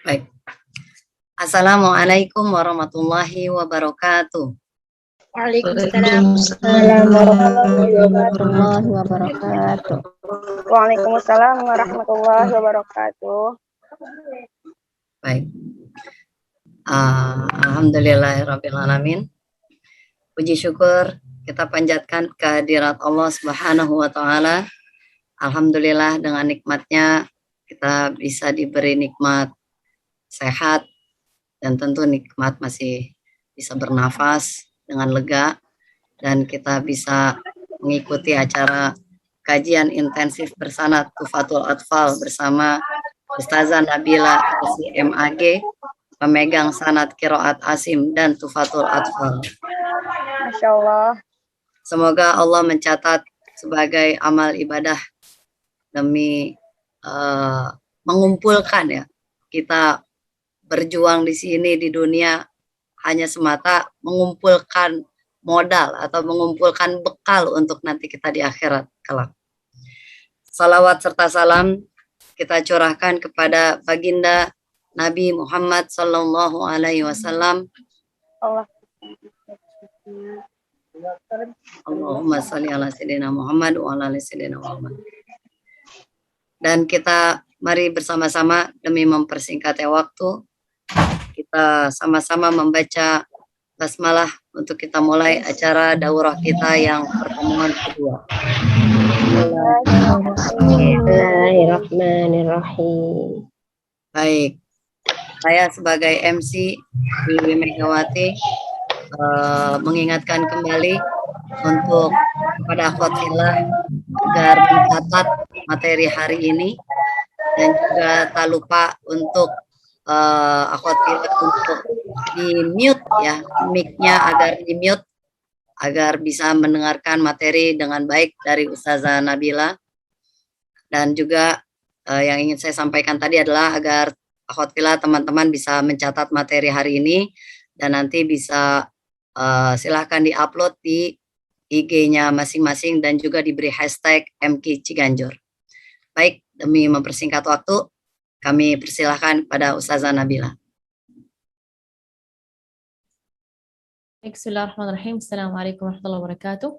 Baik. Assalamualaikum warahmatullahi wabarakatuh. Waalaikumsalam warahmatullahi wabarakatuh. Waalaikumsalam warahmatullahi wabarakatuh. Baik. Alhamdulillahirrabbilalamin. Puji syukur kita panjatkan kehadirat Allah Subhanahu wa Ta'ala. Alhamdulillah dengan nikmatnya kita bisa diberi nikmat sehat dan tentu nikmat masih bisa bernafas dengan lega, dan kita bisa mengikuti acara kajian intensif bersanad Tufatul Atfal bersama Ustazah Nabila MAG, pemegang sanad Qiraat Asim dan Tufatul Atfal. Masya Allah. Semoga Allah mencatat sebagai amal ibadah demi mengumpulkan ya, kita berjuang di sini di dunia hanya semata mengumpulkan modal atau mengumpulkan bekal untuk nanti kita di akhirat kelak. Salawat serta salam kita curahkan kepada baginda Nabi Muhammad Sallallahu Alaihi Wasallam. Allahumma sholli ala sayyidina Muhammad wa ala ali sayyidina Muhammad. Dan kita mari bersama-sama demi mempersingkat waktu, kita sama-sama membaca basmalah untuk kita mulai acara daurah kita yang pertemuan kedua. Bismillahirrahmanirrahim. Baik, saya sebagai MC Wiwi Megawati mengingatkan kembali untuk kepada akhwatillah agar mencatat materi hari ini, dan juga tak lupa untuk akhwatillah untuk di mute ya, mic-nya agar di mute agar bisa mendengarkan materi dengan baik dari Ustazah Nabila. Dan juga yang ingin saya sampaikan tadi adalah agar akhwatillah teman-teman bisa mencatat materi hari ini dan nanti bisa silahkan di-upload di IG-nya masing-masing dan juga diberi hashtag MK Ciganjur. Baik, demi mempersingkat waktu, kami persilahkan pada Ustazah Nabila. Bismillahirrahmanirrahim. Assalamualaikum warahmatullahi wabarakatuh.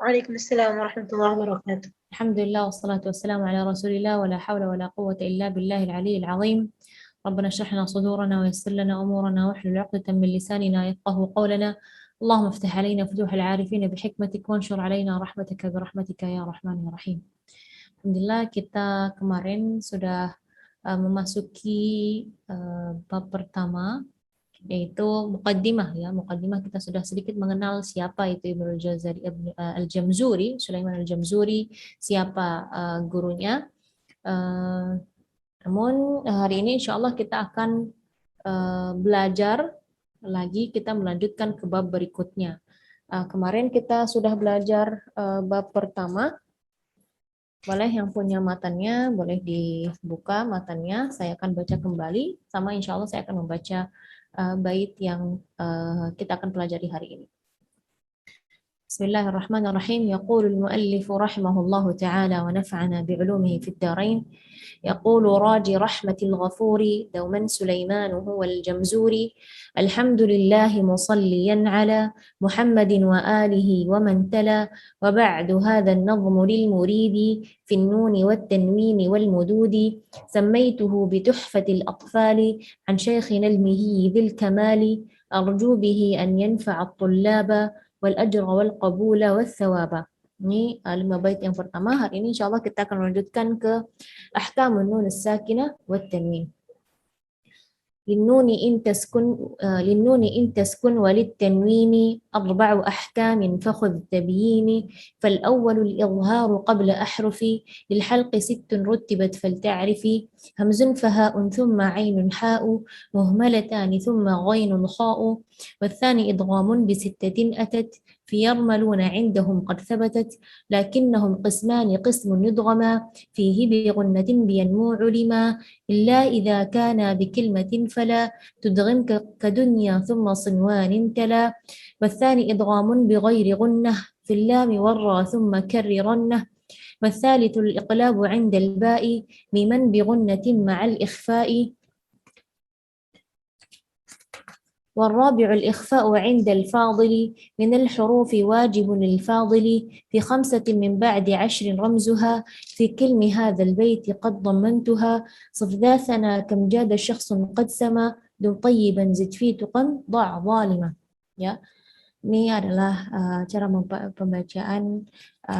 Waalaikumsalam warahmatullahi wabarakatuh. Alhamdulillah wassalatu wassalamu ala Rasulillah wa la hawla wa la quwwata illa billahil aliyyil azim. ربنا اشرح لنا صدورنا ويسر لنا امورنا واحلل عقدة من لساننا يفقهوا قولنا. اللهم افتح علينا فتوح العارفين بحكمتك وانشر علينا رحمتك برحمتك ya Rahman ya Rahim. Alhamdulillah kita kemarin sudah memasuki bab pertama, yaitu muqaddimah ya. Muqaddimah kita sudah sedikit mengenal siapa itu Ibnu Al-Jamzuri, Sulaiman Al-Jamzuri, siapa gurunya. Namun hari ini insya Allah kita akan belajar lagi, kita melanjutkan ke bab berikutnya. Kemarin kita sudah belajar bab pertama. Boleh yang punya matanya, boleh dibuka matanya. Saya akan baca kembali, sama insya Allah saya akan membaca bait yang kita akan pelajari hari ini. Bismillahirrahmanirrahim. Yaqulul muallif rahimahullahu ta'ala wa nafa'ana bi'ulumihi fid darain. يقول راجي رحمة الغفور دوما سليمان هو الجمزوري. الحمد لله مصليا على محمد وآله ومن تلا. وبعد هذا النظم للمريد في النون والتنوين والمدود. سميته بتحفة الأطفال عن شيخنا المهي ذي الكمال. أرجو به أن ينفع الطلاب والأجر والقبول والثواب. Ini 5 bait yang pertama. Hari ini insya Allah kita akan melanjutkan ke ahkamun nun as-sakinah wat tanwin. للنون إن تسكن وللتنوين 4 أحكام فخذ تبيين. فالأول الإظهار قبل أحرف للحلق 6 رتبت فلتعرفي. همز فهاء ثم عين حاء مهملتان ثم غين خاء. والثاني إدغام ب6 أتت في يرملون عندهم قد ثبتت. لكنهم قسمان قسم يدغما فيه بغنة بينمو علما إلا إذا كان بكلمة فلا تدغم كدنيا ثم صنوان تلا. والثاني إدغام بغير غنة في اللام والراء ثم كررنه. والثالث الإقلاب عند الباء ممن بغنة مع الإخفاء. والرابع الإخفاء عند الفاضل من الحروف واجب للفاضل في 5 من بعد 10 رمزها في كلم هذا البيت قد ضمنتها صف ذا ثنا كم جاد شخص قد سما دم طيبا زد في تقا ضع ظالما. Ya, ini adalah cara pembacaan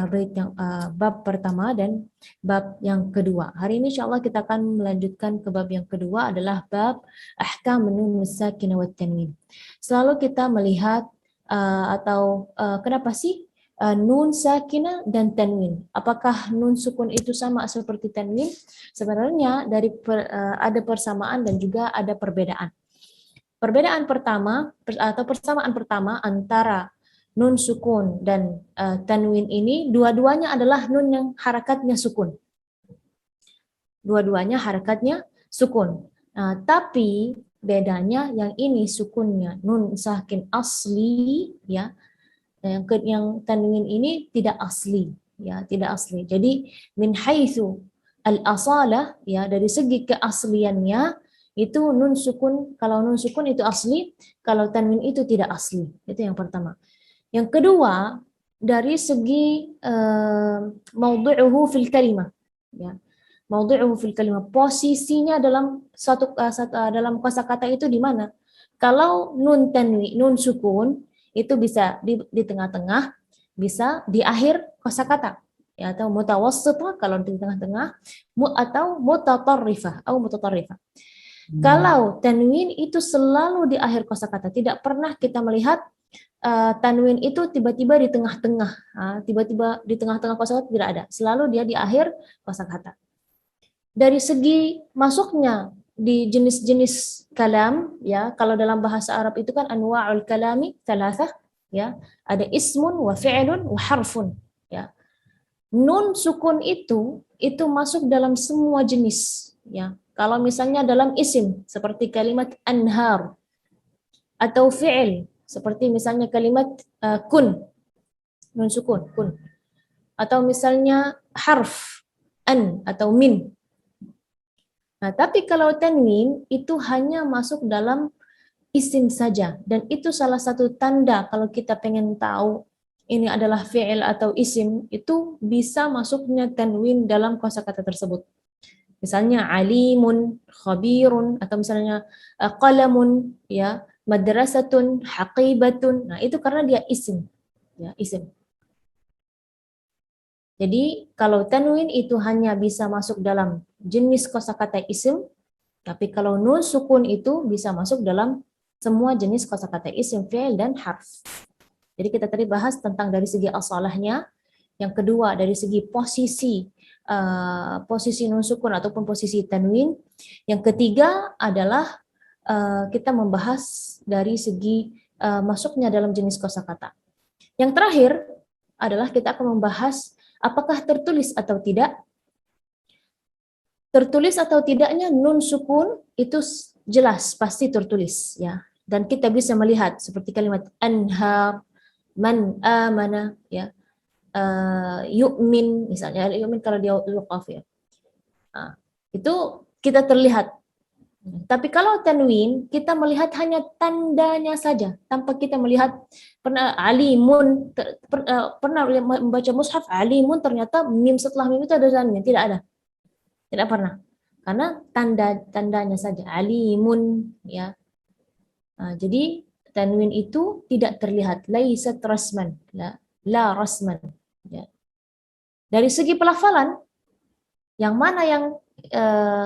bait yang bab pertama dan bab yang kedua. Hari ini insyaallah kita akan melanjutkan ke bab yang kedua adalah bab ahkam nun sakinah wat tanwin. Selalu kita melihat kenapa sih nun sakinah dan tanwin? Apakah nun sukun itu sama seperti tanwin? Sebenarnya ada persamaan dan juga ada perbedaan. Perbedaan pertama atau persamaan pertama antara nun sukun dan tanwin ini, dua-duanya adalah nun yang harakatnya sukun. Dua-duanya harakatnya sukun. Tapi bedanya yang ini sukunnya nun sakin asli, ya. Yang tanwin ini tidak asli, ya, tidak asli. Jadi min haitsu al-asalah, ya, dari segi keasliannya itu nun sukun, kalau nun sukun itu asli, kalau tanwin itu tidak asli. Itu yang pertama. Yang kedua, dari segi maudhu'uhu fil kalimah, ya. Maudhu'uhu fil kalimah, posisinya dalam dalam kosakata itu di mana? Kalau nun tanwin, nun sukun itu bisa di tengah-tengah, bisa di akhir kosakata, ya, atau mutawassithah kalau di tengah-tengah, atau mutatarrifah atau mutatarrifah. Kalau tanwin itu selalu di akhir kosakata, tidak pernah kita melihat tanwin itu tiba-tiba di tengah-tengah, tiba-tiba di tengah-tengah kosakata, tidak ada. Selalu dia di akhir kosakata. Dari segi masuknya di jenis-jenis kalam, ya, kalau dalam bahasa Arab itu kan anwa'ul kalami thalathah, ya, ada ismun wa fi'lun wa harfun, ya. Nun sukun itu masuk dalam semua jenis, ya. Kalau misalnya dalam isim seperti kalimat anhar, atau fi'il seperti misalnya kalimat kun, nun sukun kun, atau misalnya harf an atau min. Nah, tapi kalau tanwin itu hanya masuk dalam isim saja, dan itu salah satu tanda kalau kita pengen tahu ini adalah fi'il atau isim, itu bisa masuknya tanwin dalam kosakata tersebut. Misalnya alimun, khabirun, atau misalnya qalamun, ya, madrasatun, haqibatun. Nah, itu karena dia isim, ya, isim. Jadi kalau tanwin itu hanya bisa masuk dalam jenis kosakata isim, tapi kalau nun sukun itu bisa masuk dalam semua jenis kosakata isim, fi'il, dan harf. Jadi kita tadi bahas tentang dari segi asalahnya, yang kedua dari segi posisi nun sukun ataupun posisi tanwin. Yang ketiga adalah kita membahas dari segi masuknya dalam jenis kosakata. Yang terakhir adalah kita akan membahas apakah tertulis atau tidak. Tertulis atau tidaknya nun sukun itu jelas pasti tertulis, ya. Dan kita bisa melihat seperti kalimat anhar, man amana, ya. Yu'min misalnya, yu'min kalau dia waqaf, ya. Itu kita terlihat. Tapi kalau tanwin kita melihat hanya tandanya saja tanpa kita melihat. Pernah alimun pernah membaca mushaf alimun ternyata mim setelah mim itu ada tanwin? Tidak ada. Tidak pernah. Karena tandanya saja alimun, ya. Jadi tanwin itu tidak terlihat, laisat rasman, la rasman, ya. Dari segi pelafalan, yang mana yang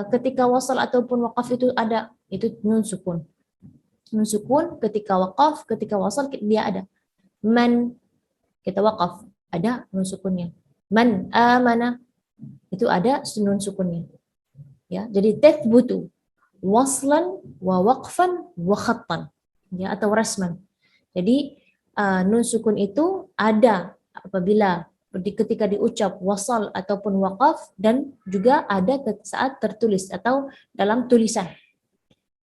ketika wasal ataupun waqaf itu ada, itu nun sukun. Nun sukun ketika waqaf, ketika wasal dia ada. Man kita waqaf, ada nun sukunnya. Man amana itu ada nun sukunnya. Ya, jadi tathbutu waslan wa waqfan wa khattan, ya, atau rasman. Jadi nun sukun itu ada apabila ketika diucap wasal ataupun waqaf, dan juga ada saat tertulis atau dalam tulisan.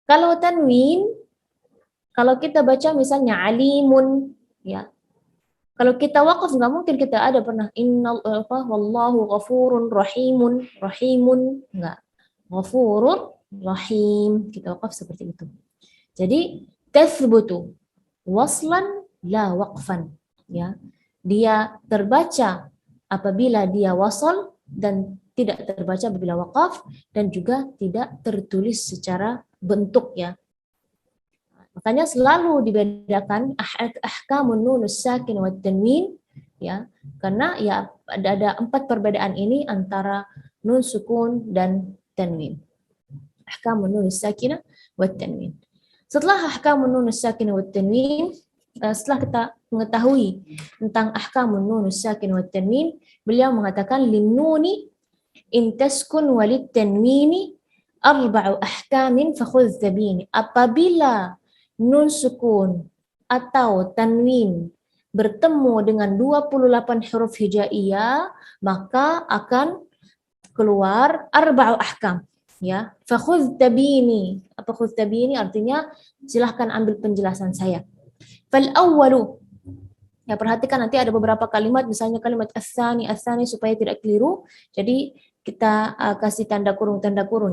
Kalau tanwin, kalau kita baca misalnya alimun, ya. Kalau kita waqaf nggak mungkin kita ada pernah wallahu ghafurun rahimun, enggak. Ghafurur rahim, kita waqaf seperti itu. Jadi tathbutu waslan la waqfan, ya. Dia terbaca apabila dia wasal dan tidak terbaca apabila waqaf, dan juga tidak tertulis secara bentuk, ya. Makanya selalu dibedakan ahkamun nunus sakin wa tanwin, ya, karena ya ada 4 perbedaan ini antara nun sukun dan tanwin. Ahkamun nunus sakinah wa tanwin. Setelah ahkamun nunus sakinah wa tanwin, setelah kita mengetahui tentang ahkamun nunus sakinah wa tanwin, beliau mengatakan linnuni in taskun walid tanwini arba'u ahkamin fakhudh tabini. Apabila nun sukun atau tanwin bertemu dengan 28 huruf hijaiyah, maka akan keluar arba'u ahkam, ya. Fakhudh tabini. Apa khudh tabini? Artinya silahkan ambil penjelasan saya. Fal awwalu, ya, perhatikan nanti ada beberapa kalimat, misalnya kalimat as-tsani supaya tidak keliru. Jadi kita kasih tanda kurung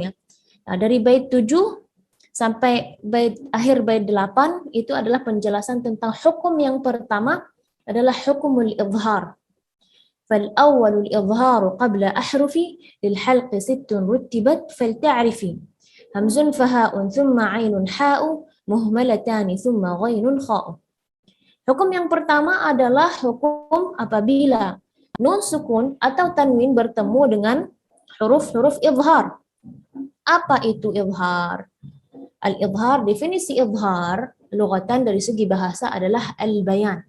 ya. Nah, dari bait 7 sampai akhir bait 8 itu adalah penjelasan tentang hukum yang pertama adalah hukumul izhar. Fal awwalul izharu qabla ahrufi lil halqi 6 rutibat falta'rifi. Hamzun faha'un thumma 'ainun ha'u muhmalatani thumma ghainun kha'u. Hukum yang pertama adalah hukum apabila nun sukun atau tanwin bertemu dengan huruf-huruf izhar. Apa itu izhar? Al-izhar, definisi izhar lughatan dari segi bahasa adalah al-bayan.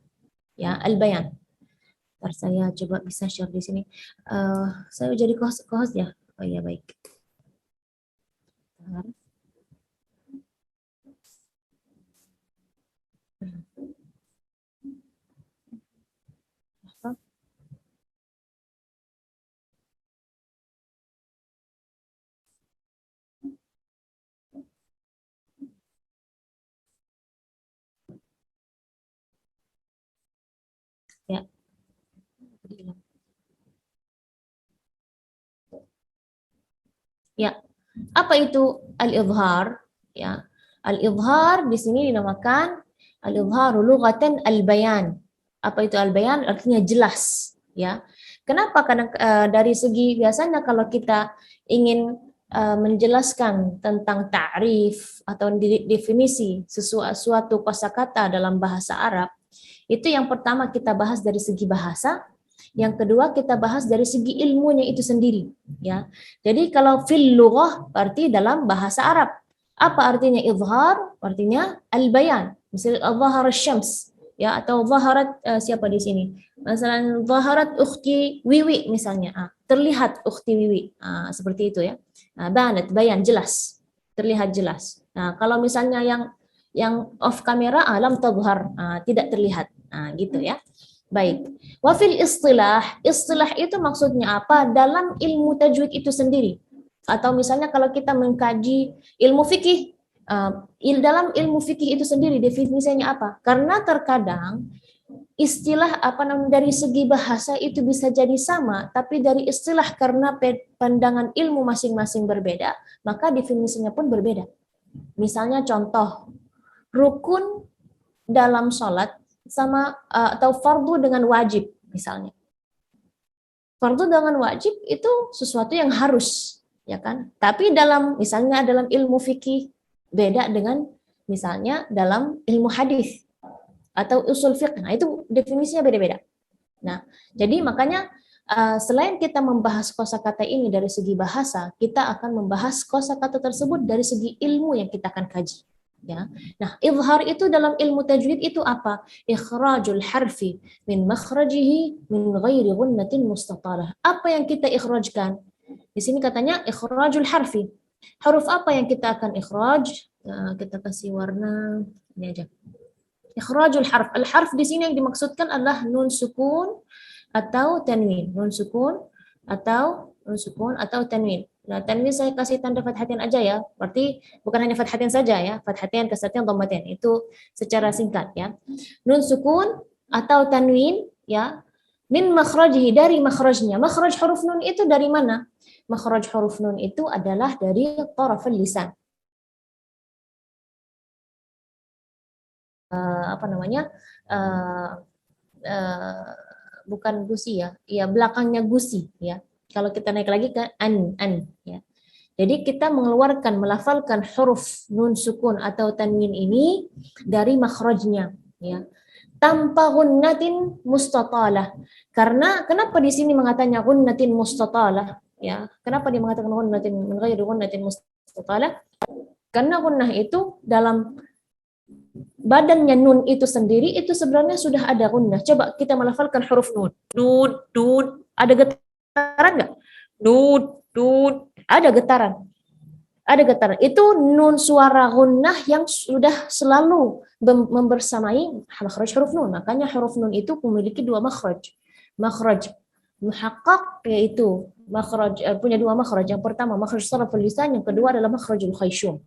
Ya, al-bayan. Ntar saya coba bisa share di sini. Saya jadi co-host ya. Oh iya, baik. Ya. Ya. Apa itu al-izhar? Ya. Al-izhar di sini dinamakan al-izharu lughatan al-bayan. Apa itu al-bayan? Artinya jelas, ya. Kenapa? Karena dari segi biasanya kalau kita ingin menjelaskan tentang ta'rif atau definisi suatu kosakata dalam bahasa Arab, itu yang pertama kita bahas dari segi bahasa, yang kedua kita bahas dari segi ilmunya itu sendiri, ya. Jadi kalau fil lughah berarti dalam bahasa Arab. Apa artinya izhar? Artinya al-bayan. Misalnya al-zahara syams, ya, atau zaharat siapa di sini? Misalnya zaharat ukhti Wiwi misalnya. Terlihat ukhti Wiwi. Seperti itu, ya. Banat, bayan, jelas. Terlihat jelas. Nah, kalau misalnya yang off kamera alam tadhhar, tidak terlihat. Gitu, ya. Baik. Wafil istilah, istilah itu maksudnya apa? Dalam ilmu tajwid itu sendiri. Atau misalnya kalau kita mengkaji ilmu fikih, dalam ilmu fikih itu sendiri definisinya apa? Karena terkadang istilah dari segi bahasa itu bisa jadi sama, tapi dari istilah karena pandangan ilmu masing-masing berbeda, maka definisinya pun berbeda. Misalnya contoh, rukun dalam sholat sama atau fardu dengan wajib misalnya. Fardu dengan wajib itu sesuatu yang harus, ya kan? Tapi misalnya dalam ilmu fikih beda dengan misalnya dalam ilmu hadis atau usul fiqh. Nah, itu definisinya beda-beda. Nah, jadi makanya selain kita membahas kosakata ini dari segi bahasa, kita akan membahas kosakata tersebut dari segi ilmu yang kita akan kaji. Ya. Nah, izhar itu dalam ilmu tajwid itu apa? Ikhrajul harfi min makhrajihi min ghairi ghunnatin mustatalah. Apa yang kita ikhrajkan? Di sini katanya ikhrajul harfi. Huruf apa yang kita akan ikhraj? Kita kasih warna ini aja. Ikhrajul harf. Al-harf di sini yang dimaksudkan adalah nun sukun atau tanwin. Nun sukun atau tanwin. Nah, tanwin saya kasih tanda fathatain aja ya. Berarti bukan hanya fathatain saja ya. Fathatain, kasratain, dhammatain. Itu secara singkat ya. Nun sukun atau tanwin ya. Min makhrajihi, dari makhrajnya. Makhraj huruf nun itu dari mana? Makhraj huruf nun itu adalah dari taraful lisan. apa namanya, uh, uh, bukan gusi ya, ya belakangnya gusi ya. Kalau kita naik lagi ke an ya. Jadi kita mengeluarkan, melafalkan huruf nun sukun atau tanwin ini dari makhrajnya ya. Tanpa gunnatin mustatalah. Karena kenapa di sini mengatakannya gunnatin mustatalah ya? Kenapa dia mengatakan gunnatin min ghairi gunnatin mustatalah? Karena gunnah itu dalam badannya nun itu sendiri itu sebenarnya sudah ada gunnah. Coba kita melafalkan huruf nun. Nun. Ada getaran nggak? Nun. Ada getaran. Ada getaran. Itu nun suara gunnah yang sudah selalu membersamai makhraj huruf nun. Makanya huruf nun itu memiliki dua makhraj. Makhraj muhaqqaq yaitu makhraj punya dua makhraj. Yang pertama makhraj sharaful lisan, yang kedua adalah makhrajul khayshum.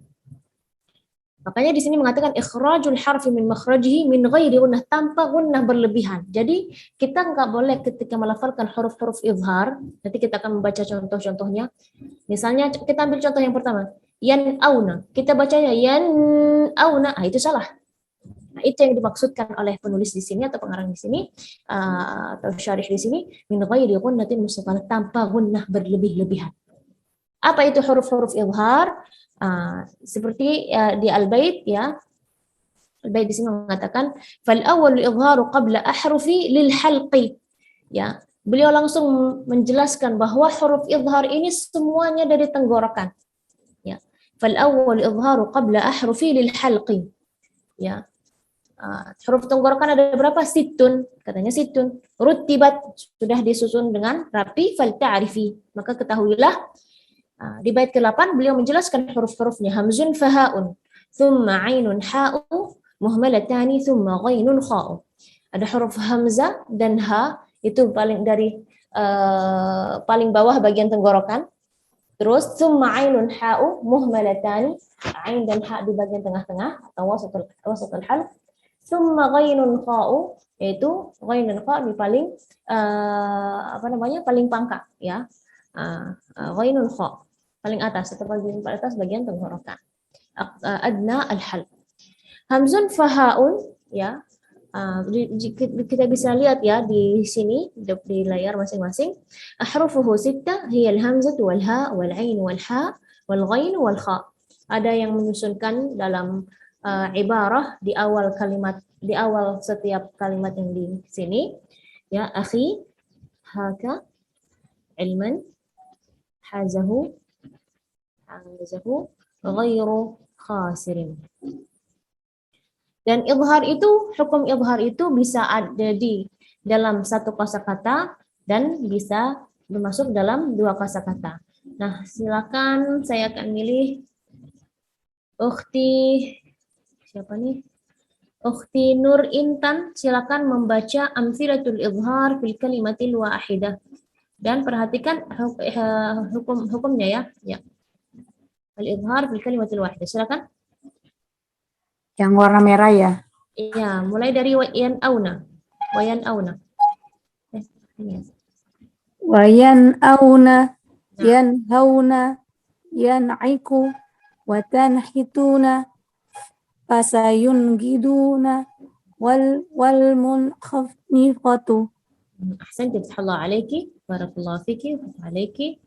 Makanya di sini mengatakan ikhrajul harfi min makhrajihi min ghairi gunnah, tanpa gunnah berlebihan. Jadi kita nggak boleh ketika melafalkan huruf-huruf izhar, nanti kita akan membaca contoh-contohnya. Misalnya kita ambil contoh yang pertama, yan auna. Kita bacanya yan auna, itu salah. Nah, itu yang dimaksudkan oleh penulis di sini atau pengarang di sini atau syarih di sini min ghairi gunnatin mustatalah, tanpa gunnah berlebih-lebihan. Apa itu huruf-huruf izhar? Seperti di Al-Bait ya. Al-Bait di sini mengatakan fal awwal izharu qabla ahrufi lil halqi. Ya, beliau langsung menjelaskan bahwa huruf izhar ini semuanya dari tenggorokan. Ya. Fal awwal izharu qabla ahrufi lil halqi. Ya. Huruf tenggorokan ada berapa? Situn, katanya situn. Rutibat, sudah disusun dengan rapi. Fal ta'rifi, maka ketahuilah. Di bait ke-8 beliau menjelaskan huruf-hurufnya hamzun fahaun, thumma ainun ha'u, muhmalatani, thumma ghainun kha'u. Ada huruf hamzah dan ha itu paling dari paling bawah bagian tenggorokan. Terus thumma ainun ha'u, muhmalatani, ain dan ha di bagian tengah-tengah atau wasatul halq. Thumma ghainun kha'u, yaitu ghainun kha di paling paling pangkal ya. Ghainun kha paling atas atau bagian tenggorokan. Adna al-halq. Hamzun fahaun ya. Kita bisa lihat ya di sini di layar masing-masing. Ahrufuhu sittah hiya al-hamzah wal ha wal ain wal ha wal ghain wal kha. Ada yang menyusunkan dalam ibarah di awal setiap kalimat yang di sini ya, akhi, haka, ilman, hazahu, ghairu khasirin. Dan izhar itu, hukum izhar itu bisa ada di dalam satu kosakata dan bisa masuk dalam dua kosakata. Nah, silakan saya akan milih ukhti siapa nih? Ukhti Nur Intan, silakan membaca amsilatul izhar fil kalimatil wahidah. Dan perhatikan hukumnya ya. Ya. Al-izhar fil kalimatil wahidah. Silakan. Yang warna merah ya. Iya, mulai dari wayan auna. Wayan auna. Wayan auna, yan hauna, yan aiku, watan hituna, pasayun giduna, wal munkhafnifatu. Ahsanti, Allah alaiki, barakallahu fiki, alaiki.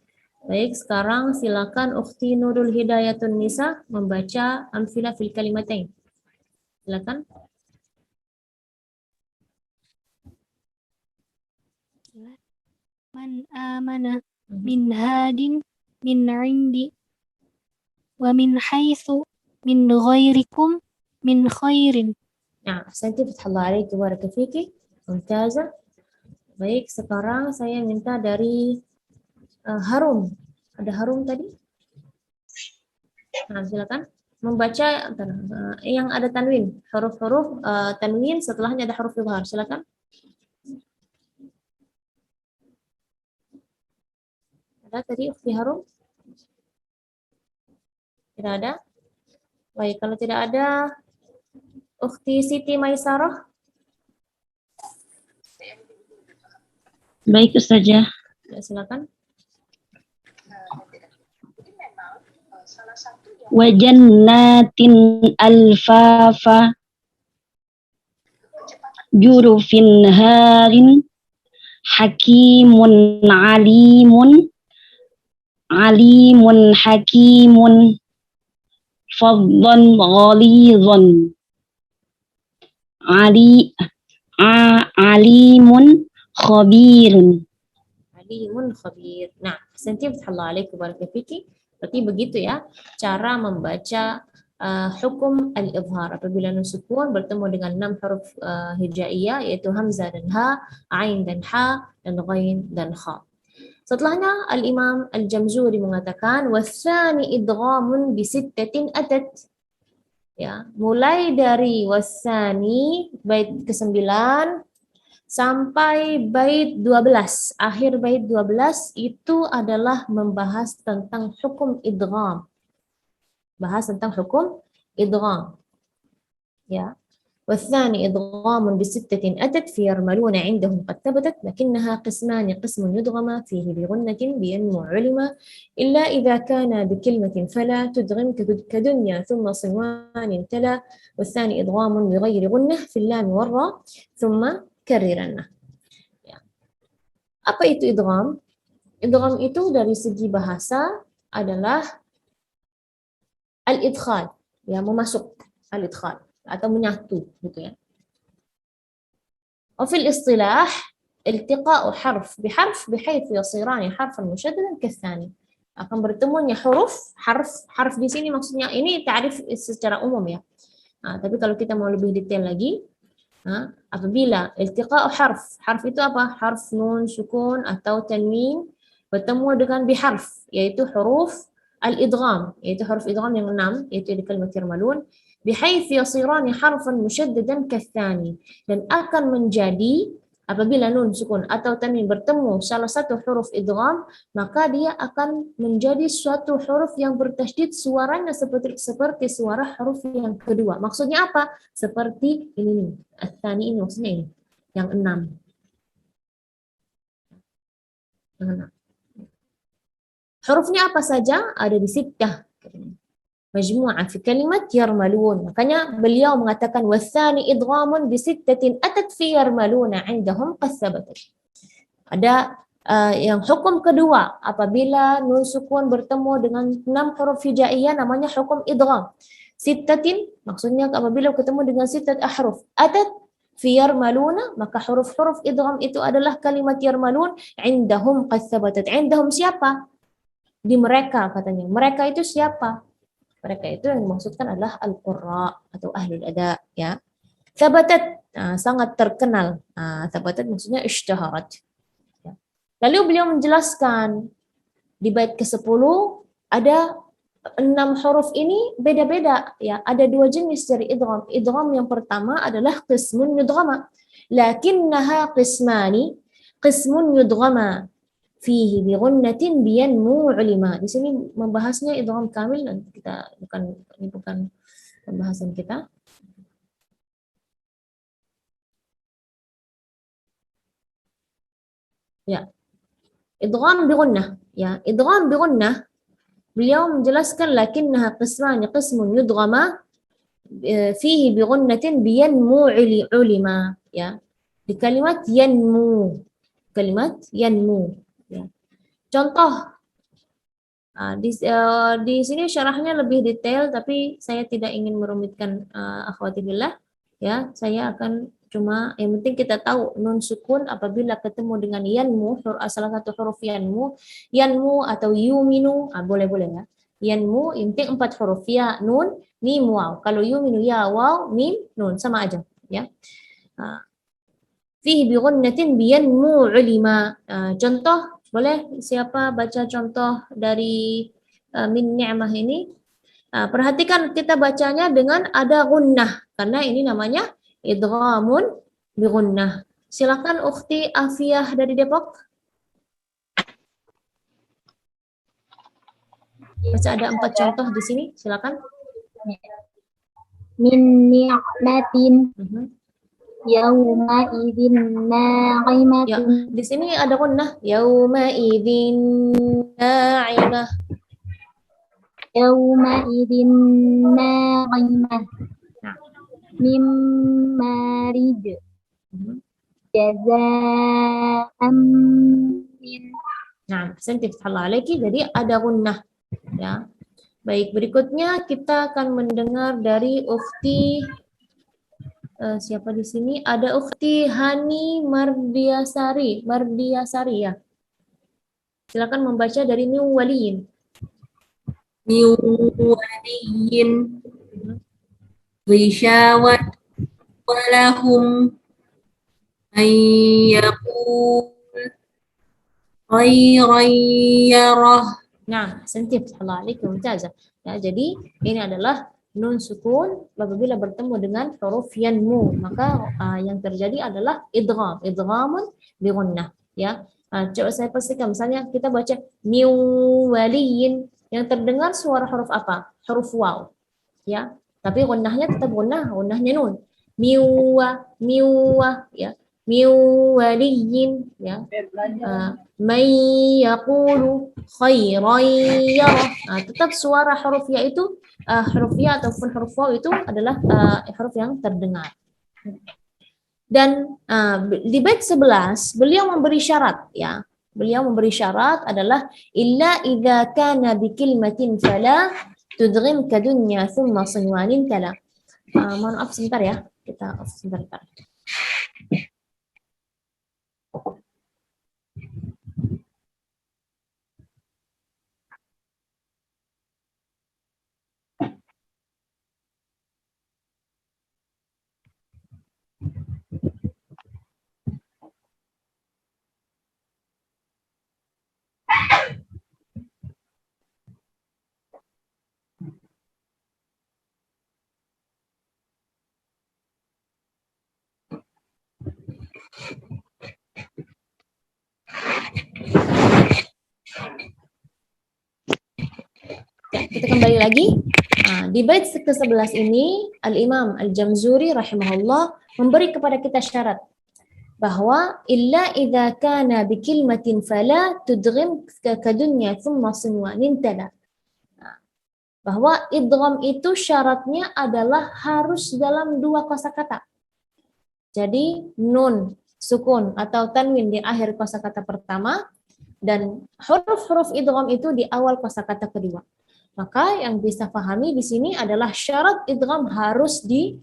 Baik, sekarang silakan Ukhti Nurul Hidayatun Nisa membaca amfilah fil kalimatain. Silakan. Man amana min hadin min indi wa min haitsu min ghairikum min khairin. Nah, ahsanti, Allah alaiki, barakallahu fiki. Mumtazah. Baik, sekarang saya minta dari Harum. Ada Harum tadi? Nah, silakan membaca yang ada tanwin, huruf-huruf tanwin, setelahnya ada huruf izhar. Silakan. Ada tadi Ukhti Harum? Tidak ada? Baik, kalau tidak ada Ukhti Siti Maisarah. Baik, Ustazah. Ya, silakan. Wa jannatin alfafa jurufin harin hakimun alimun hakimun fadlan ghalidhan alimun khabirun. Alimun khabir. Nah, Santi Allah alaikum warahmatullahi. Berarti begitu ya cara membaca hukum al-idhar apabila nun sukun bertemu dengan 6 huruf hijaiyah yaitu hamzah dan ha, ain dan ha, dan ghain dan kha. Setelahnya al-Imam al-Jamzuri mengatakan wasani idghamun bi sittatin atat. Ya, mulai dari wasani bait ke-9 sampai bait 12, akhir bait 12 itu adalah membahas tentang hukum idgham. Bahas tentang hukum idgham. Ya. والثاني إضغام بستة أتت في يرملون عندهم قد ثبتت لكنها قسمان قسم يدغم فيه بغنة بينمو علم إلا إذا كان بكلمة فلا تدغم كدنيا ثم صنوان تلا والثاني إضغام بغير غنة في اللام والراء ثم كررنه. Ya. Apa itu idgham? Idgham itu dari segi bahasa adalah al-idkhal, ya memasuk al-idkhal atau menyatu gitu ya. وفي الاصطلاح التقاء حرف بحرف بحيث يصيران حرفا مشددا كالثاني. Akan bertemunya harf di sini maksudnya ini ta'rif secara umum ya. Nah, tapi kalau kita mau lebih detail lagi, apabila iltiqa harf itu apa? Harf nun sukun atau tanwin bertemu dengan biharf yaitu huruf al-idgham, yaitu huruf idgham yang 6 yaitu di kalimat yarmalun bihayth yasirani harfan musyaddadan katsani, dan akan menjadi apabila nun sukun atau tanwin bertemu salah satu huruf idgham maka dia akan menjadi suatu huruf yang bertasydid, suaranya seperti suara huruf yang kedua. Maksudnya apa? Seperti ini nih, ats-tsani ini maksudnya ini yang 6. Yang 6. Hurufnya apa saja? Ada di sittah. Majmu'ah fi kalimat yarmalun. Makanya beliau mengatakan wasani idghamun bi sittatin atat fi yarmaluna indahum qad thabatat. Ada yang hukum kedua apabila nun sukun bertemu dengan 6 huruf hijaiyah namanya hukum idgham. Sittatin maksudnya apabila ketemu dengan sittat ahruf atat fi yarmaluna maka huruf-huruf idgham itu adalah kalimat yarmalun indahum qad thabatat. Indahum siapa? Di mereka katanya. Mereka itu siapa? Mereka itu yang dimaksudkan adalah al-qurra atau ahlul ada ya. Thabatat sangat terkenal. Thabatat maksudnya ishtaharat. Ya. Lalu beliau menjelaskan di bait ke-10 ada 6 huruf ini beda-beda ya. Ada 2 jenis dari idgham. Idgham yang pertama adalah qismun yudghama. Lakinnaha qismani qismun yudghama fihi bi ghunnatin biyanmu ulima. Di sini membahasnya idgham kamil, nanti kita ini bukan pembahasan kita. Ya. Idgham bi ghunnah, ya. Idgham bi ghunnah beliau menjelaskan lakinnaha qismun yudghama fihi bi ghunnatin biyanmu ulima, ya. Di kalimat yanmu. Kalimat yanmu. Ya. Contoh di sini syarahnya lebih detail tapi saya tidak ingin merumitkan akhwati billah ya. Saya akan cuma yang penting kita tahu nun sukun apabila ketemu dengan yanmu, salah satu huruf yanmu atau yuminu boleh ya. Yanmu inti 4 huruf ya nun mim waw. Kalau yuminu ya waw mim nun sama aja ya. Fihi bi ghunnatin biyanmu ulima. Contoh boleh siapa baca contoh dari min ni'mah ini? Perhatikan kita bacanya dengan ada gunnah karena ini namanya idghamun bi gunnah. Silakan ukhti Afiyah dari Depok. Baca ada 4 contoh di sini, silakan. Min ni'matin yauma idzin na'imatun. Ya, di sini ada gunnah. Yauma idzin na'imah. Yauma idzin na'imah. Mim marid. Jazaa'an min. Nah, sentif Allah alaiki, jadi ada gunnah ya. Baik, berikutnya kita akan mendengar dari ukhti siapa di sini? Ada ukhti Hani Mardiasari ya. Silakan membaca dari Min Waliyin. Min waliyin ghishawat walahum an yaqul khairan yarah. Nah, sentif Allah alaikum mumtazah. Ya, jadi ini adalah nun sukun apabila bertemu dengan huruf yanmu, maka yang terjadi adalah idgham, idghamun bi gunnah, ya. Coba saya pastikan, misalnya kita baca min waliyin, yang terdengar suara huruf apa? Huruf waw, ya. Tapi gunnahnya tetap gunnahnya nun. Miwa, ya. Min waliyin, ya. May yaqulu khairan yarah. Tetap suara huruf ya itu huruf ya ataupun huruf waw itu adalah huruf yang terdengar. Dan di bait 11 beliau memberi syarat, ya. Beliau memberi syarat adalah illa idza kana bi kalimatin fala tudghim kadunya thumma sinwanin tala. Mohon maaf sebentar ya. Kita off sebentar. Ya, kita kembali lagi. Di bait ke-11 ini Al-Imam Al-Jamzuri rahimahullah memberi kepada kita syarat bahwa illa idza kana bi kalimatin fala tudghim kadunya thumma sinwanin tala. Bahwa idgham itu syaratnya adalah harus dalam dua kosakata. Jadi nun sukun atau tanwin di akhir kosakata pertama dan huruf-huruf idgham itu di awal kosakata kedua. Maka yang bisa pahami di sini adalah syarat idgham harus di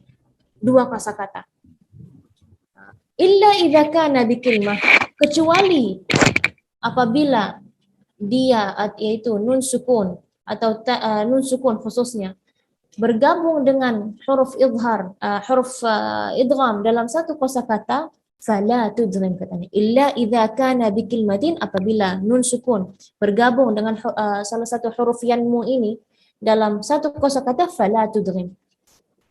dua kosakata. Illa idza kana bi kalimah, kecuali apabila dia yaitu nun sukun atau nun sukun khususnya bergabung dengan huruf idhar, huruf idgham dalam satu kosakata, fala tudghim katanya. Illa idza kana bi kalimatin, apabila nun sukun bergabung dengan salah satu huruf yanmu ini dalam satu kosakata, fala tudghim.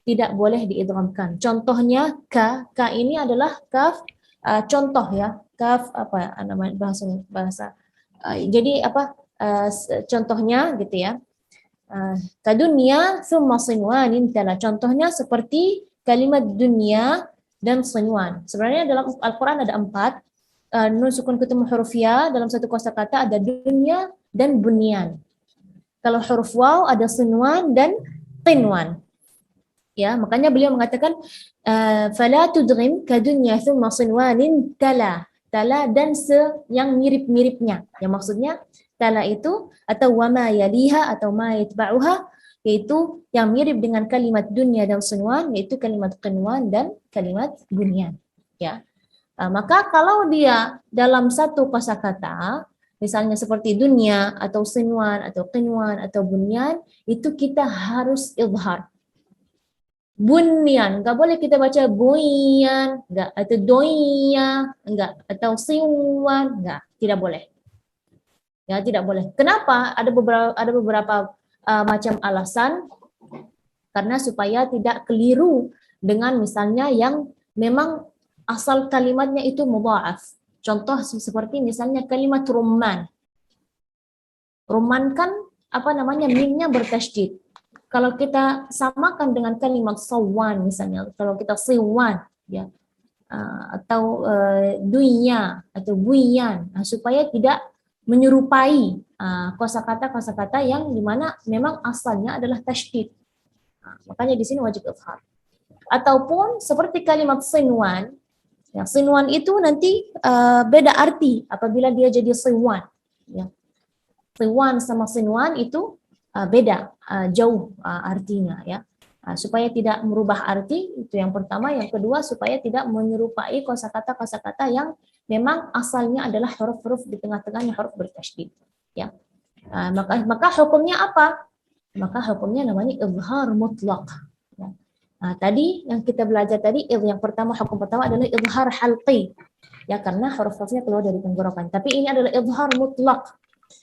Tidak boleh diidghamkan. Contohnya ka ini adalah kaf, contoh ya, kaf apa namanya bahasa. Jadi apa contohnya gitu ya. Kadunya thumma sinwanin tala. Contohnya seperti kalimat dunia dan sinwan. Sebenarnya dalam Al-Quran ada 4 nun sukun ketemu huruf ya dalam satu kosakata, ada dunia dan bunyan. Kalau huruf waw ada sinwan dan tinwan. Ya, makanya beliau mengatakan fala tudghim kadunya thumma sinwanin tala. Tala dan yang mirip-miripnya. Yang maksudnya tala itu atau wama yaliha atau ma yatba'uha, yaitu yang mirip dengan kalimat dunya dan sinwan, yaitu kalimat qinwan dan kalimat bunyan. Ya. Maka kalau dia dalam satu kosakata, misalnya seperti dunya atau sinwan atau qinwan atau bunyan, itu kita harus idhar. Bunyan, nggak boleh kita baca bunyan, nggak, atau doya, nggak, atau siwan, nggak, tidak boleh. Ya, tidak boleh. Kenapa? Ada beberapa macam alasan. Karena supaya tidak keliru dengan misalnya yang memang asal kalimatnya itu mudha'af. Contoh seperti misalnya kalimat rumman. Rumman kan apa namanya, mimnya bertasydid. Kalau kita samakan dengan kalimat sawan misalnya, kalau kita siwan ya, atau dunya atau buyan, supaya tidak menyerupai kosakata-kosakata yang dimana memang asalnya adalah tasydid. Makanya di sini wajib izhar. Ataupun seperti kalimat sinwan, Ya, sinwan itu nanti beda arti apabila dia jadi sinwan. Ya. Sinwan sama sinwan itu beda, jauh artinya ya. Supaya tidak merubah arti, itu yang pertama. Yang kedua, supaya tidak menyerupai kosakata-kosakata yang memang asalnya adalah huruf-huruf di tengah-tengahnya huruf bertasydid. Ya. Maka hukumnya apa? Maka hukumnya namanya izhar mutlaq. Ya. Tadi yang kita belajar tadi, yang pertama, hukum pertama adalah izhar halqi. Ya, karena huruf-hurufnya keluar dari tenggorokan. Tapi ini adalah izhar mutlaq.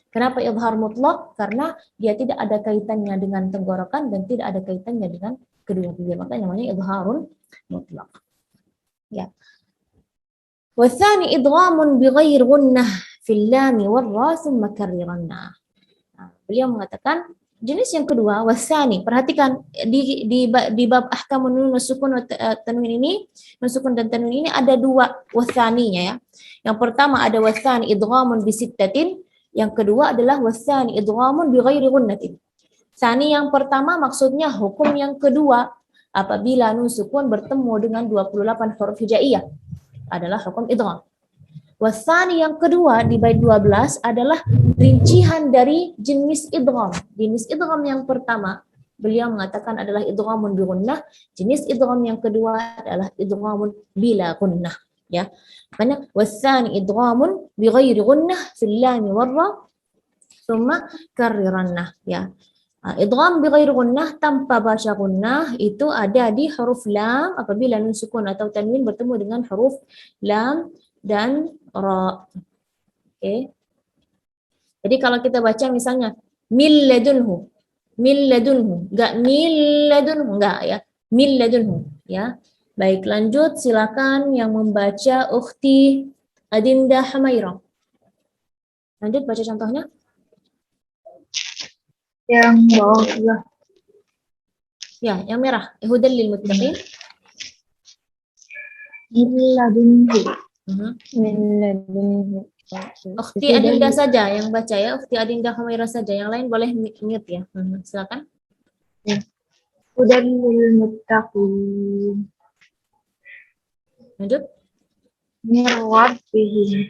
Kenapa izhar mutlaq? Karena dia tidak ada kaitannya dengan tenggorokan dan tidak ada kaitannya dengan kedua bibir. Maka namanya izharun mutlaq. Ya. Wathani idghamun bighair gunnah fil lam wal ra thumma karriranna. Beliau mengatakan jenis yang kedua wasani. Perhatikan di bab ahkamun nun sukun tanwin ini, nun sukun dan tanwin ini ada dua wasaninya ya. Yang pertama ada wasani idghamun bi sittatin. Yang kedua adalah wasani idghamun bi ghairi gunnatin. Sani yang pertama maksudnya hukum yang kedua apabila nun sukun bertemu dengan 28 huruf hijaiyah adalah hukum idgham. Wasani yang kedua di bait 12 adalah rincian dari jenis idgham. Jenis idgham yang pertama beliau mengatakan adalah idghamun bi gunnah, jenis idgham yang kedua adalah idghamun bila gunnah. Ya, makanya wasani idghamun bi ghairi gunnah fil lam wal ra thumma karriranna ya. Idgham bi ghairi gunnah tanpa baca gunnah itu ada di huruf lam apabila nun sukun atau tanwin bertemu dengan huruf lam dan ra. Oke. Jadi kalau kita baca misalnya mil ladunhu, enggak mil ladunhu, enggak ya, mil ladunhu ya. Baik, lanjut silakan yang membaca ukhti Adinda Humairah. Lanjut baca contohnya. Yang bawah ya. Ya, yang merah. Hudal lil muttaqin. Milladunhu. Ukhti Adinda saja yang baca ya, Ukhti Adinda Humairah saja. Yang lain boleh mute ya. Silakan. Hudal lil muttaqin. Lanjut. Mirrabbihim.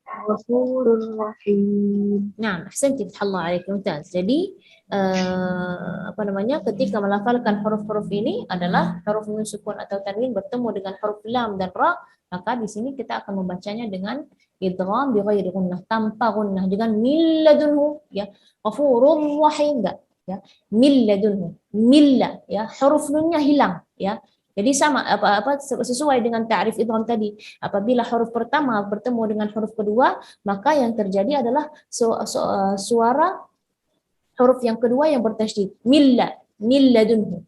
Ghafurur rahim. Nah, ahsanti, Allah alaik, mumtaz. Jadi ketika melafalkan huruf-huruf ini adalah huruf nun sukun atau tanwin bertemu dengan huruf lam dan ra, maka di sini kita akan membacanya dengan idgham bi ghairi gunnah, tanpa gunnah, dengan mil ladunhu ya. Ghafurur rahim enggak ya. Mil ladunhu, milla ya, huruf nunnya hilang ya. Jadi sama sesuai dengan ta'rif idgham tadi. Apabila huruf pertama bertemu dengan huruf kedua, maka yang terjadi adalah suara huruf yang kedua yang bertasydid. Milla, mil ladunhu.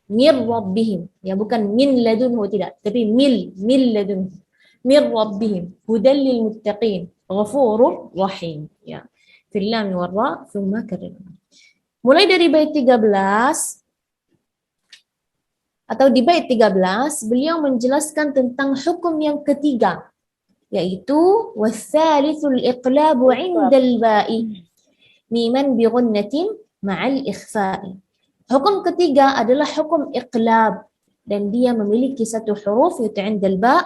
Mir rabbihim. Ya, bukan min ladunhu, tidak, tapi mil ladunhu. Mir rabbihim. Hudal lil muttaqin. Ghafurur rahim. Ya. Fil lam wal ra, thumma karrir. Mulai dari bait 13 atau di bait 13 beliau menjelaskan tentang hukum yang ketiga, yaitu wasalithul iqlabu 'indal ba'i miman bi gunnatin ma'al ikhfa'i. Hukum ketiga adalah hukum iqlab dan dia memiliki satu huruf yaitu 'indal ba'.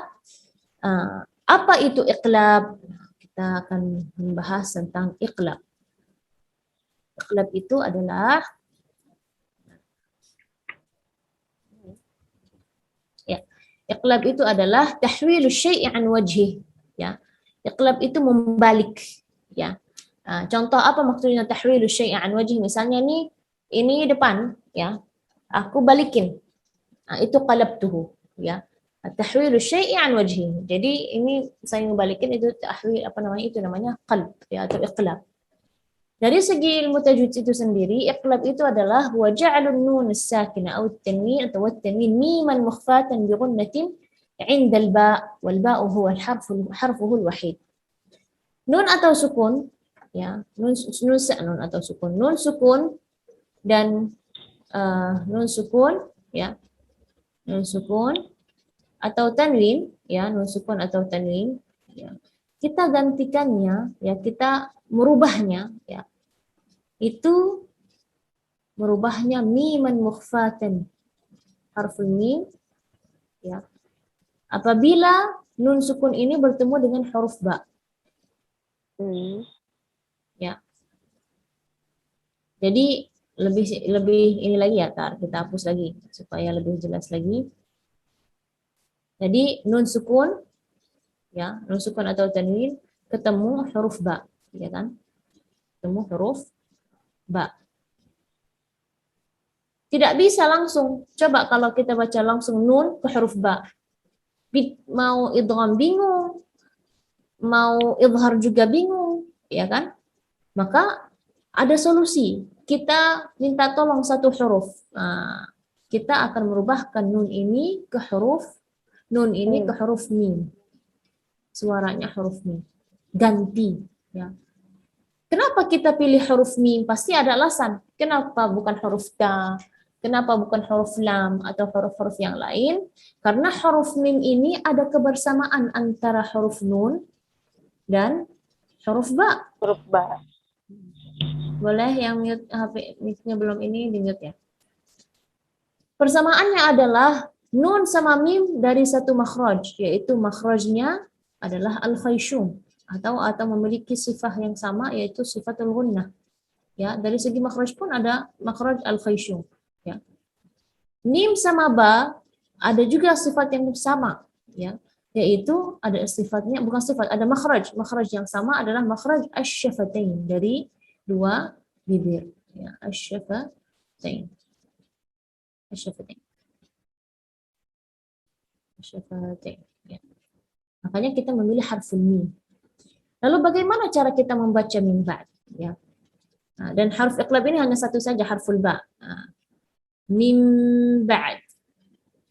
Apa itu iqlab? Kita akan membahas tentang iqlab. Iqlab itu adalah iqlab itu adalah tahwilus syai' an wajhi ya. Iqlab itu membalik ya. Contoh apa maksudnya tahwilus syai' an wajhi? Misalnya ini depan ya. Aku balikin. Itu qalabtuhu ya. Tahwilus syai' an wajhi. Jadi ini saya ngebalikin itu tahwil itu namanya qalb ya, atau iqlab. Dari segi ilmu tajwid itu sendiri, iqlab itu adalah wa ja'alun nun as-sakinah atau at-tanwin atau at-tanwin miman mukhfatan bi gunnatin 'inda al-ba' wal ba'u huwa harfuhu al-wahid. Nun atau sukun ya, nun atau sukun. Nun sukun dan nun sukun ya. Nun sukun atau tanwin ya, nun sukun atau tanwin ya. Kita gantikannya ya, kita merubahnya ya, itu merubahnya miman mukhfatan, harful mim ya, apabila nun sukun ini bertemu dengan huruf ba. Ya. Jadi lebih ini lagi ya, Tar, kita hapus lagi supaya lebih jelas lagi. Jadi nun sukun, ya, nun sukun atau tanwin ketemu huruf ba, ya kan? Ketemu huruf ba. Tidak bisa langsung. Coba kalau kita baca langsung nun ke huruf ba. Mau idgham bingung, mau idhar juga bingung, ya kan? Maka ada solusi. Kita minta tolong satu huruf. Nah, kita akan merubahkan nun ini ke huruf mim. Suaranya huruf mim. Ganti, ya. Kenapa kita pilih huruf mim? Pasti ada alasan. Kenapa bukan huruf ta? Kenapa bukan huruf lam atau huruf-huruf yang lain? Karena huruf mim ini ada kebersamaan antara huruf nun dan huruf ba. Huruf ba. Boleh yang mute HP mic-nya belum ini di mute ya. Persamaannya adalah nun sama mim dari satu makhraj, yaitu makhrajnya adalah al-khayshum atau memiliki sifat yang sama, yaitu sifatul gunnah. Ya, dari segi makhraj pun ada makhraj al-khayshum, ya. Mim sama ba ada juga sifat yang sama, ya, yaitu ada sifatnya, bukan sifat, ada makhraj. Makhraj yang sama adalah makhraj asy-syafatain, dari dua bibir, ya, asy-syafatain. Asy-syafatain. Asy-syafatain, ya. Makanya kita memilih harful mim. Lalu bagaimana cara kita membaca mim ba'd, ya? Nah, dan harf iqlab ini hanya satu saja, harful ba. Nah, mim ba'd.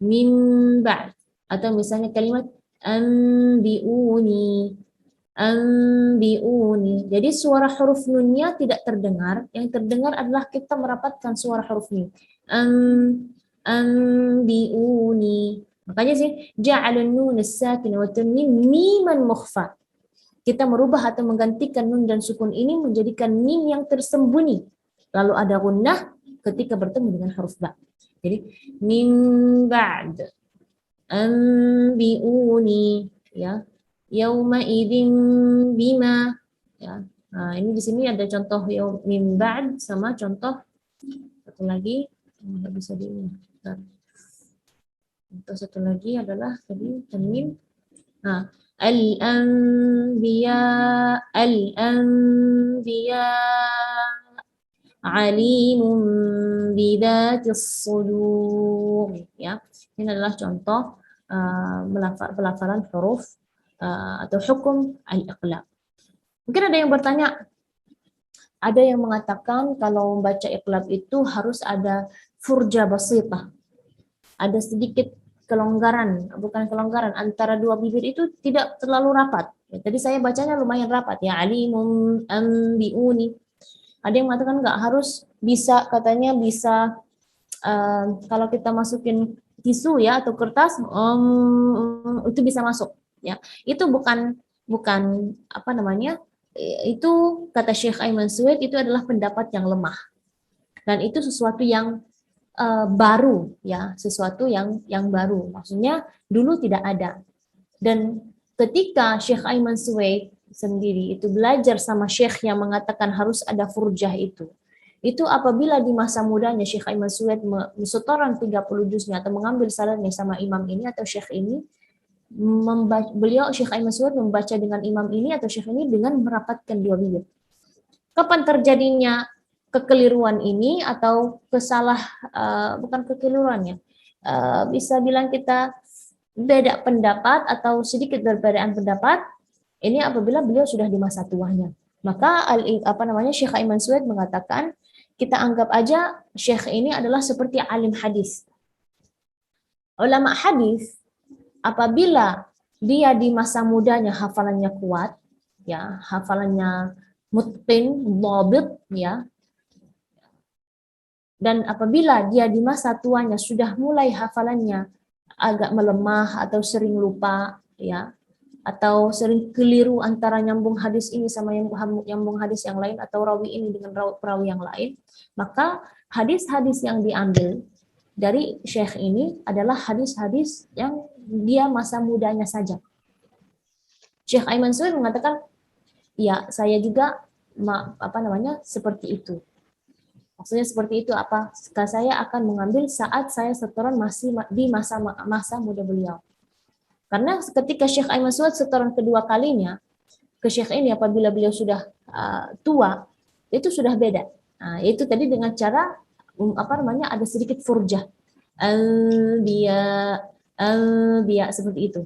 Mim ba'd. Atau misalnya kalimat anbi'uni. Anbi'uni. Jadi suara huruf nunnya tidak terdengar, yang terdengar adalah kita merapatkan suara huruf mim. Anbi'uni. Makanya sih ja'alun nun as-sakin wa tanwin miman mukhfa. Kita merubah atau menggantikan nun dan sukun ini menjadikan mim yang tersembunyi. Lalu ada gunnah ketika bertemu dengan huruf ba. Jadi mim ba'd. Anbi'uni, ya. Yauma idzin bima, ya. Nah, ini di sini ada contoh mim ba'd sama contoh satu lagi nggak bisa di. Contoh satu lagi adalah tadi tanwin. Nah, al-anbiya alimun bidatis sudur, ya. Ini adalah contoh pelafalan huruf atau hukum al-iqlab. Mungkin ada yang bertanya, ada yang mengatakan kalau membaca iqlab itu harus ada furja basitah, ada sedikit kelonggaran, bukan kelonggaran, antara dua bibir itu tidak terlalu rapat. Ya, tadi saya bacanya lumayan rapat, ya, alimum ambiuni. Ada yang mengatakan nggak harus, bisa, katanya bisa kalau kita masukin tisu, ya, atau kertas, itu bisa masuk. Ya, itu bukan apa namanya, itu kata Syekh Aiman Suwaid, itu adalah pendapat yang lemah dan itu sesuatu yang baru, ya, sesuatu yang baru, maksudnya dulu tidak ada. Dan ketika Syekh Aiman Suwaid sendiri itu belajar sama Syekh yang mengatakan harus ada furjah itu apabila di masa mudanya Syekh Aiman Suwaid setoran 30 juznya atau mengambil sarannya sama imam ini atau Syekh ini, Syekh Aiman Suwaid membaca dengan imam ini atau Syekh ini dengan merapatkan dua bibir. Kapan terjadinya kekeliruan ini atau bukan kekeliruannya, bisa bilang kita beda pendapat atau sedikit perbedaan pendapat, ini apabila beliau sudah di masa tuanya. Maka Syekh Aiman Suwaid mengatakan, kita anggap aja Syekh ini adalah seperti alim hadis. Ulama hadis apabila dia di masa mudanya hafalannya kuat, ya, hafalannya mutqin, dhabit, ya. Dan apabila dia di masa tuanya sudah mulai hafalannya agak melemah atau sering lupa, ya, atau sering keliru antara nyambung hadis ini sama nyambung hadis yang lain atau rawi ini dengan perawi yang lain, maka hadis-hadis yang diambil dari Syekh ini adalah hadis-hadis yang dia masa mudanya saja. Syekh Aiman Suhaib mengatakan, ya saya juga seperti itu. Maksudnya seperti itu apa? Saya akan mengambil saat saya setoran masih di masa muda beliau. Karena ketika Syekh Aiman Suhaib setoran kedua kalinya ke Syekh ini apabila beliau sudah tua, itu sudah beda. Nah, itu tadi dengan cara ada sedikit furjah. Al-biya seperti itu.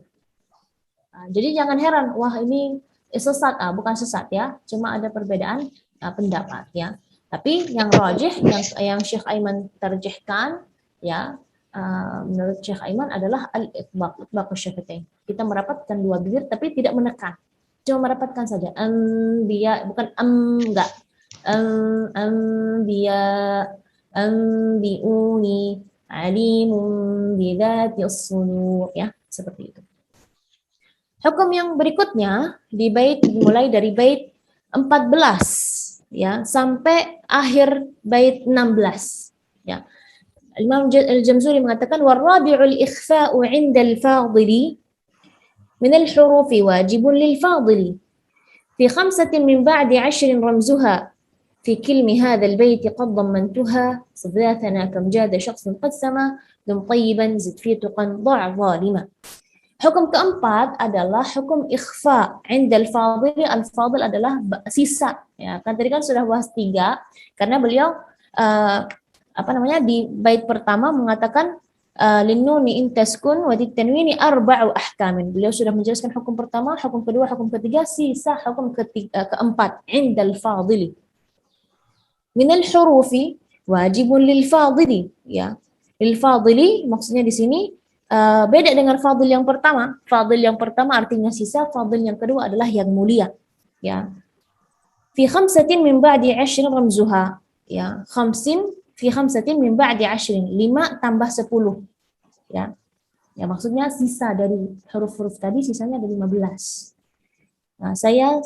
Jadi jangan heran, wah ini sesat, bukan sesat ya, cuma ada perbedaan pendapat ya. Tapi yang rajih, yang Syekh Aiman tarjihkan ya, menurut Syekh Aiman adalah al-itbaq syafatain. Kita merapatkan dua bibir tapi tidak menekan, cuma merapatkan saja. Biya bukan enggak. Biya biuni alimun bidatis sudur ya, seperti itu. Hukum yang berikutnya di bait dimulai dari bait 14 ya sampai akhir bait 16 ya. Imam Al-Jamzuri mengatakan warabi'ul ikhfa'u 'inda al-fadili min al-hurufi wajibun lil-fadili fi khamsatin min ba'di 'ashrin ramzuha في كلم هذا البيت قد ضمنتها صداتنا كم جاد شخص قد سما دم طيبا زد في تقا ضع ظالما. Hukum keempat adalah hukum ikhfa. Indal fadil, al-fadil adalah sisa. Ya, kan tadi kan sudah bahas 3 karena beliau di bait pertama mengatakan linnuni in taskun wa ditanwini arba'u ahkamin. Beliau sudah menjelaskan hukum pertama, hukum kedua, hukum ketiga, sisa hukum keempat indal fadili. Minal hurufi wajibun lil fadili ya. Lil fadili maksudnya di sini beda dengan fadil yang pertama. Fadil yang pertama artinya sisa, fadil yang kedua adalah yang mulia ya. Fi khamsatin min ba'di 'ashrin ramzuha ya. Fi khamsatin min ba'di 'ashrin 5 tambah 10 ya. Ya maksudnya sisa dari huruf-huruf tadi sisanya ada 15. Nah, saya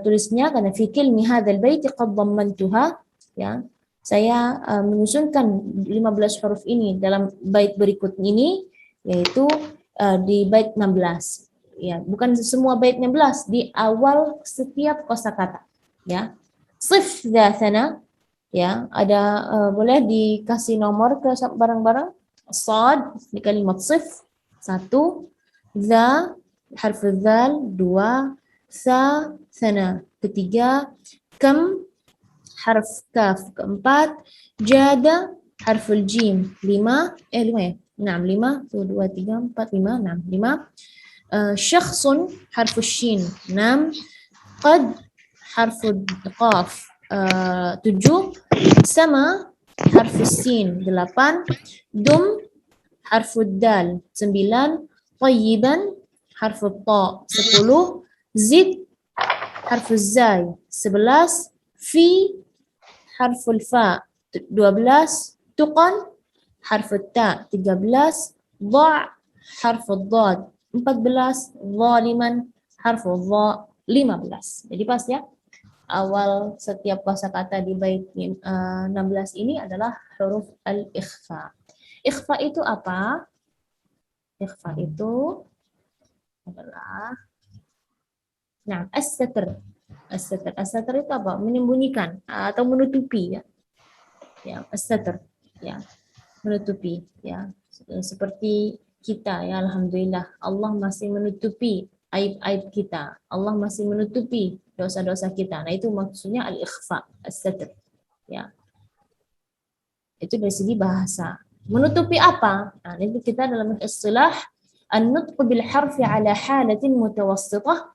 tulisnya karena fi kilmi hadzal bait qad dhammantuha ya, saya menyusunkan 15 huruf ini dalam bait berikut ini, yaitu di bait 16 ya, bukan semua bait 16, di awal setiap kosakata ya. Sif dzatsana ya, ada boleh dikasih nomor ke bareng-bareng. Sad di kalimat sif 1, za harf dzal 2, sa sana ketiga, kam harf kaf keempat, jada harful jim 5 ya 5 2 3 4 5 5 syakhsun harful shin 6 qad harful qaf 7 sama harful sin 8 dum harful dal 9 tayyiban harful ta 10 zid harful zai 11 fi harful fa 12 tuqan harful ta 13 dha harful dhad 14 zaliman harful dha 15. Jadi pas ya, awal setiap kosakata di bait 16 ini adalah huruf al-ikhfa. Ikhfa itu apa? Ikhfa itu adalah as-satr. As-satr itu apa? Menyembunyikan atau menutupi ya. Ya, as-satr ya, menutupi ya. Seperti kita ya, alhamdulillah Allah masih menutupi aib-aib kita. Allah masih menutupi dosa-dosa kita. Nah, itu maksudnya al-ikhfa, as-satr ya. Itu dari segi bahasa. Menutupi apa? Nah, itu kita dalam istilah an-nutq bil harfi ala halatin mutawassithah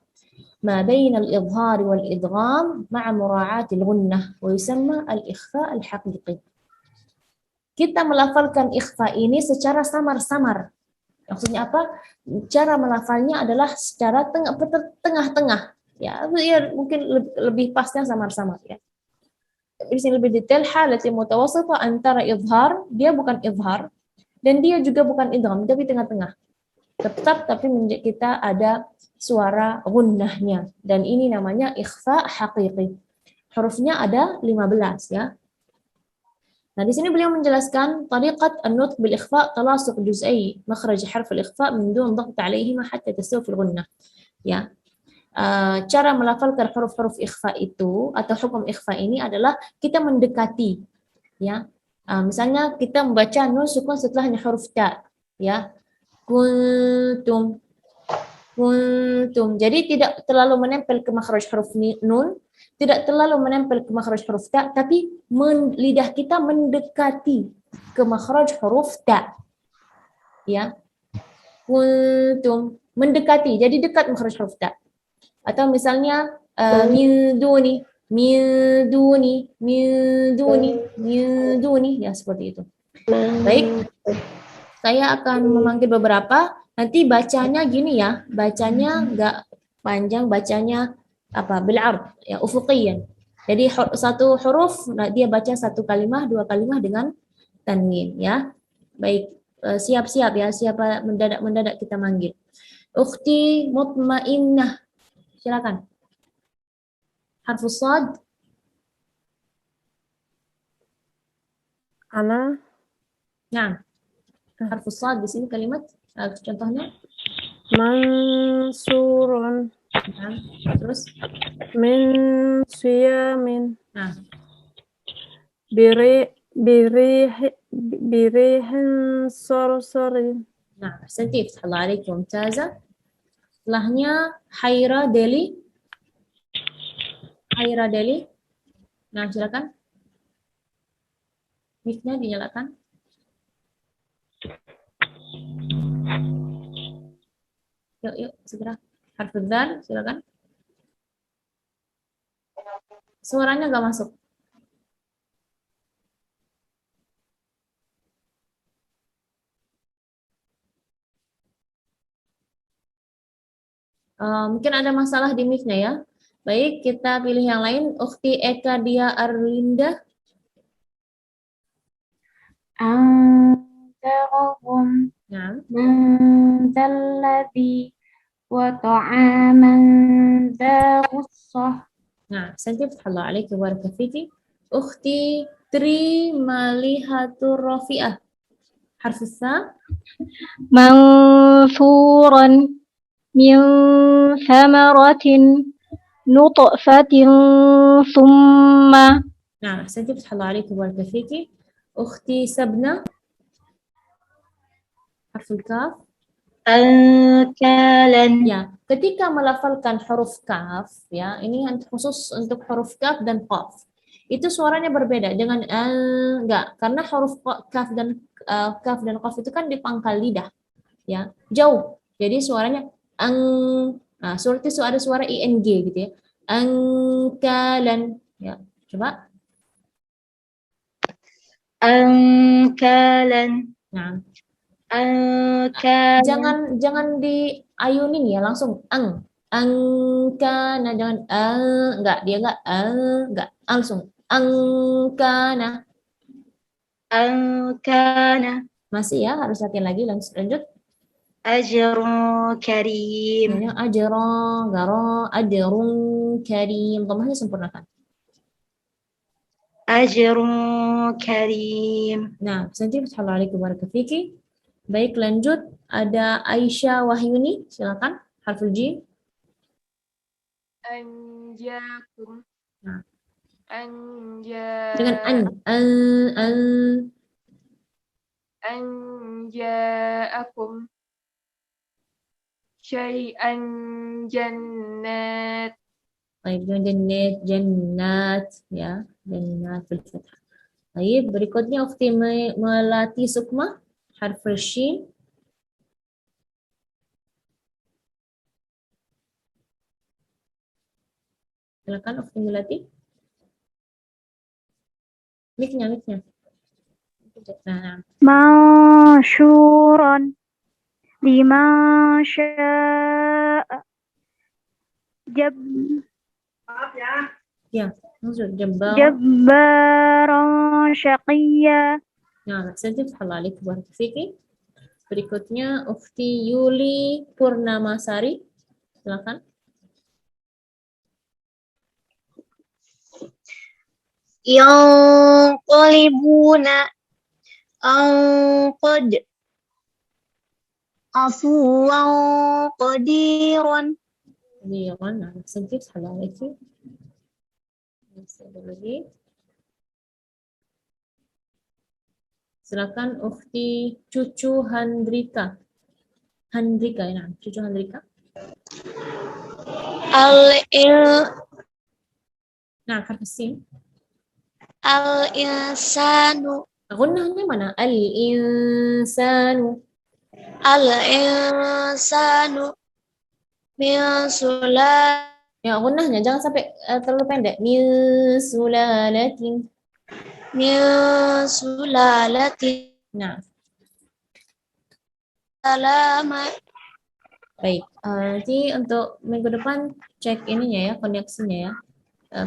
ما بين الإظهار والإدغام مع مراعاة الغنة ويسمى الإخفاء الحقيقي. Kita melafalkan ikhfa ini secara samar-samar. Maksudnya apa? Cara melafalnya adalah secara tengah-tengah. Ya, mungkin lebih pasnya samar-samar ya. Di sini lebih detail, halatin mutawassithah antara izhar, dia bukan izhar, dan dia juga bukan idgham, tapi tengah-tengah. Tetap tapi kita ada suara gunnahnya, dan ini namanya ikhfa haqiqi. Hurufnya ada 15 ya. Nah, di sini beliau menjelaskan tariqat an-nutq bil ikhfa talasuq juz'ai makhraj harf al-ikhfa min dun dhabt 'alaihima hatta tastawi fil ghunnah. Ya. Cara melafalkan huruf-huruf ikhfa itu atau hukum ikhfa ini adalah kita mendekati, ya. Misalnya kita membaca nun sukun setelahnya huruf ta, ya. Kuntum, kuntum. Jadi tidak terlalu menempel ke makhraj huruf nun, tidak terlalu menempel ke makhraj huruf ta, tapi lidah kita mendekati ke makhraj huruf ta. Ya. Kuntum, mendekati, jadi dekat makhraj huruf ta. Atau misalnya min duni, min duni, min duni, min duni, ya seperti itu. Baik, saya akan memanggil beberapa. Nanti bacanya gini ya, bacanya nggak panjang, bacanya apa bil ard, ya ufuqiyan. Jadi satu huruf, nah dia baca satu kalimah, dua kalimah dengan tanwin, ya. Baik, siap-siap ya, siapa mendadak kita manggil. Ukhti mutmainnah. Silakan. Harfus shad. Ana. Nah, harfus shad di sini kalimat contohnya Mansurun. nah, terus Min siyamin. nah, Birihin sorsorin. nah, sentif. Allah alaikum mumtazah. Setelahnya Haira Deli. Haira Deli. Nah, silakan. Mic-nya dinyalakan. Yuk, segera. Harful dzal, silakan. Suaranya nggak masuk. Mungkin ada masalah di mic-nya ya. Baik, kita pilih yang lain. Ukhti Eka Dia Arlinda. Antarahum Nah, man zalladhi wa ta'aman dha ghussah. nah, sentif. Allah alaiki wa barakatuh. Ukhti Tri Malihatur Rafi'ah. Harfus sa. منثورا من ثمرة نطفة ثم Nah, sentif. Allah alaiki wa barakatuh. Ukhti Sabna. Harful kaf. أنكالا. Ya, ketika melafalkan huruf kaf, ya, ini khusus untuk huruf kaf dan qaf. Itu suaranya berbeda dengan enggak, karena huruf kaf dan qaf itu kan di pangkal lidah, ya, jauh. Jadi suaranya nah, seperti ada suara ing gitu ya. Angkalan, ya. Coba. أنكالا. Nah, أنكالا. jangan diayunin ya, langsung angkana, jangan enggak, dia enggak, langsung angkana. أنكالا. Masih ya, harus latihan lagi, lanjut. أجر كريم. Yang ajron, garo, ajrun karim, dhamahnya sempurnakan. أجر كريم. Nah, santi Assalamualaikum warahmatullahi wabarakatuh. Baik, lanjut. Ada Aisyah Wahyuni, silakan. Harful jim. Anjakum. Nah. Anja. Dengan Anjaakum. Syai'an jannat. Baik, dengan jannat, ya, jannat bil fathah. Baik, berikutnya Ukhti Melati Sukma, harful shin. Silakan Ukhti Melati. Mic-nya. Nah. Mansyuran liman sya'a. Ya, maksud jabbar. Jabbaran syaqiyya. Nah, sentif halalik warahmatullahi. Berikutnya Ukhti Yuli Purnamasari. Silakan. yanqalibuna an qad afuwan qadiran. Nah, sedikit salah lagi. Ada lagi. Silakan Ukhti Cucu Handrika. Handrika, ya, Cucu Handrika. Nah, harf sin. Al-insanu Gunnahnya mana? Al-insanu. Al-insanu min sulalatin Ya, gunnahnya jangan sampai terlalu pendek. Min sulalatin. Nah, salama. baik. Nanti untuk minggu depan cek ininya ya, koneksinya ya.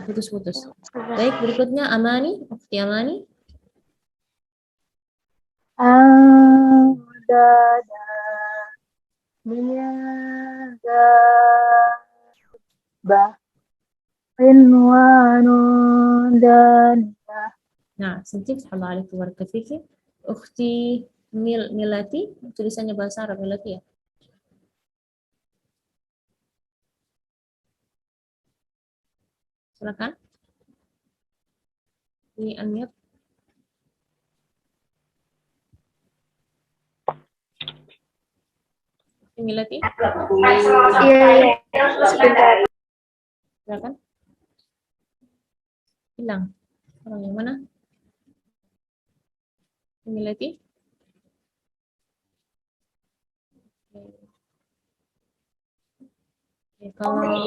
Putus-putus. Baik, berikutnya Amani, Ukhti Amani. Andada miyaga rinwanun dan Nah, sedikit Assalamualaikum warahmatullahi wabarakatuh. Ukhti Milati, tulisannya bahasa Arab Milati ya. Silakan. Ini unmute. Ukhti Milati. iya sebentar. Silakan. Hilang. Orang yang mana? Ukhti Milati. Oke, kalau nah,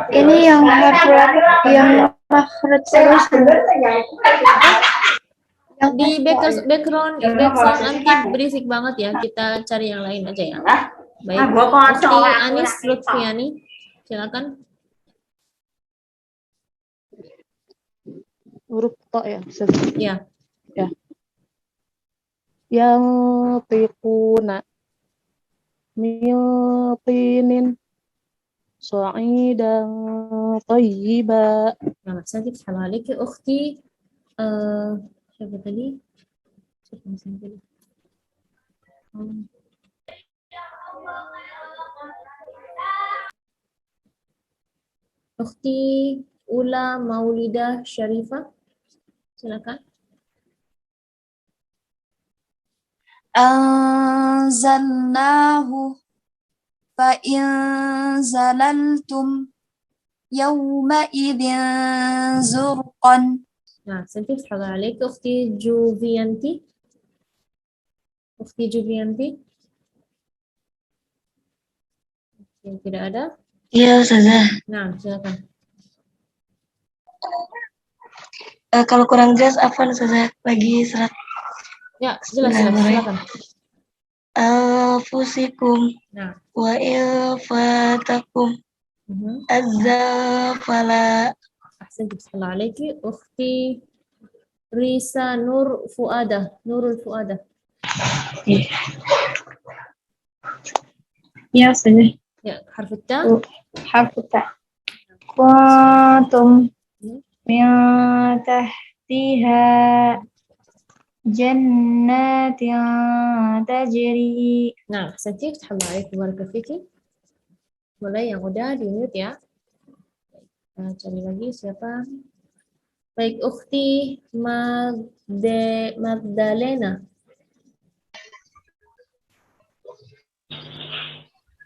Ini yang makhraj terus di background nanti berisik banget ya. Kita cari yang lain aja ya. Baik. Ukhti Anis Lutfiani, silakan. Huruf to ya, Ustaz. Ya. Yang tiquna min tinin sa'idan thayyiba. Nah, sedikit Assalamualaikum Ukhti siapa tadi? Siapa tadi? Ukhti Ula Maulidah Syarifah, silakan. Anzalnahu fa in zalaltum yawma idin zurqan. Nah, sedikit Assalamualaikum Ukhti Juvianti. Ukhti Juvianti. Yang tidak ada. Iya, Ustazah. Nah, silakan. Kalau kurang jelas apa Ustazah? Lagi serat. Ya, jelas silakan. Anfusikum Nah, wa ilfatakum azza fala. Assalamualaikum Ukhti Risa Nur Fuadah, Nurul Fuadah. Ya sudah. Ya, harf ta. Harf ta. Kuntum min tahtiha jannatin tajri. Nah, sedikit Assalamualaikum warahmatullahi wabarakatuh. Mulai yang udah di mute ya. Kita cari lagi siapa? Baik, Ukhti Magdalena.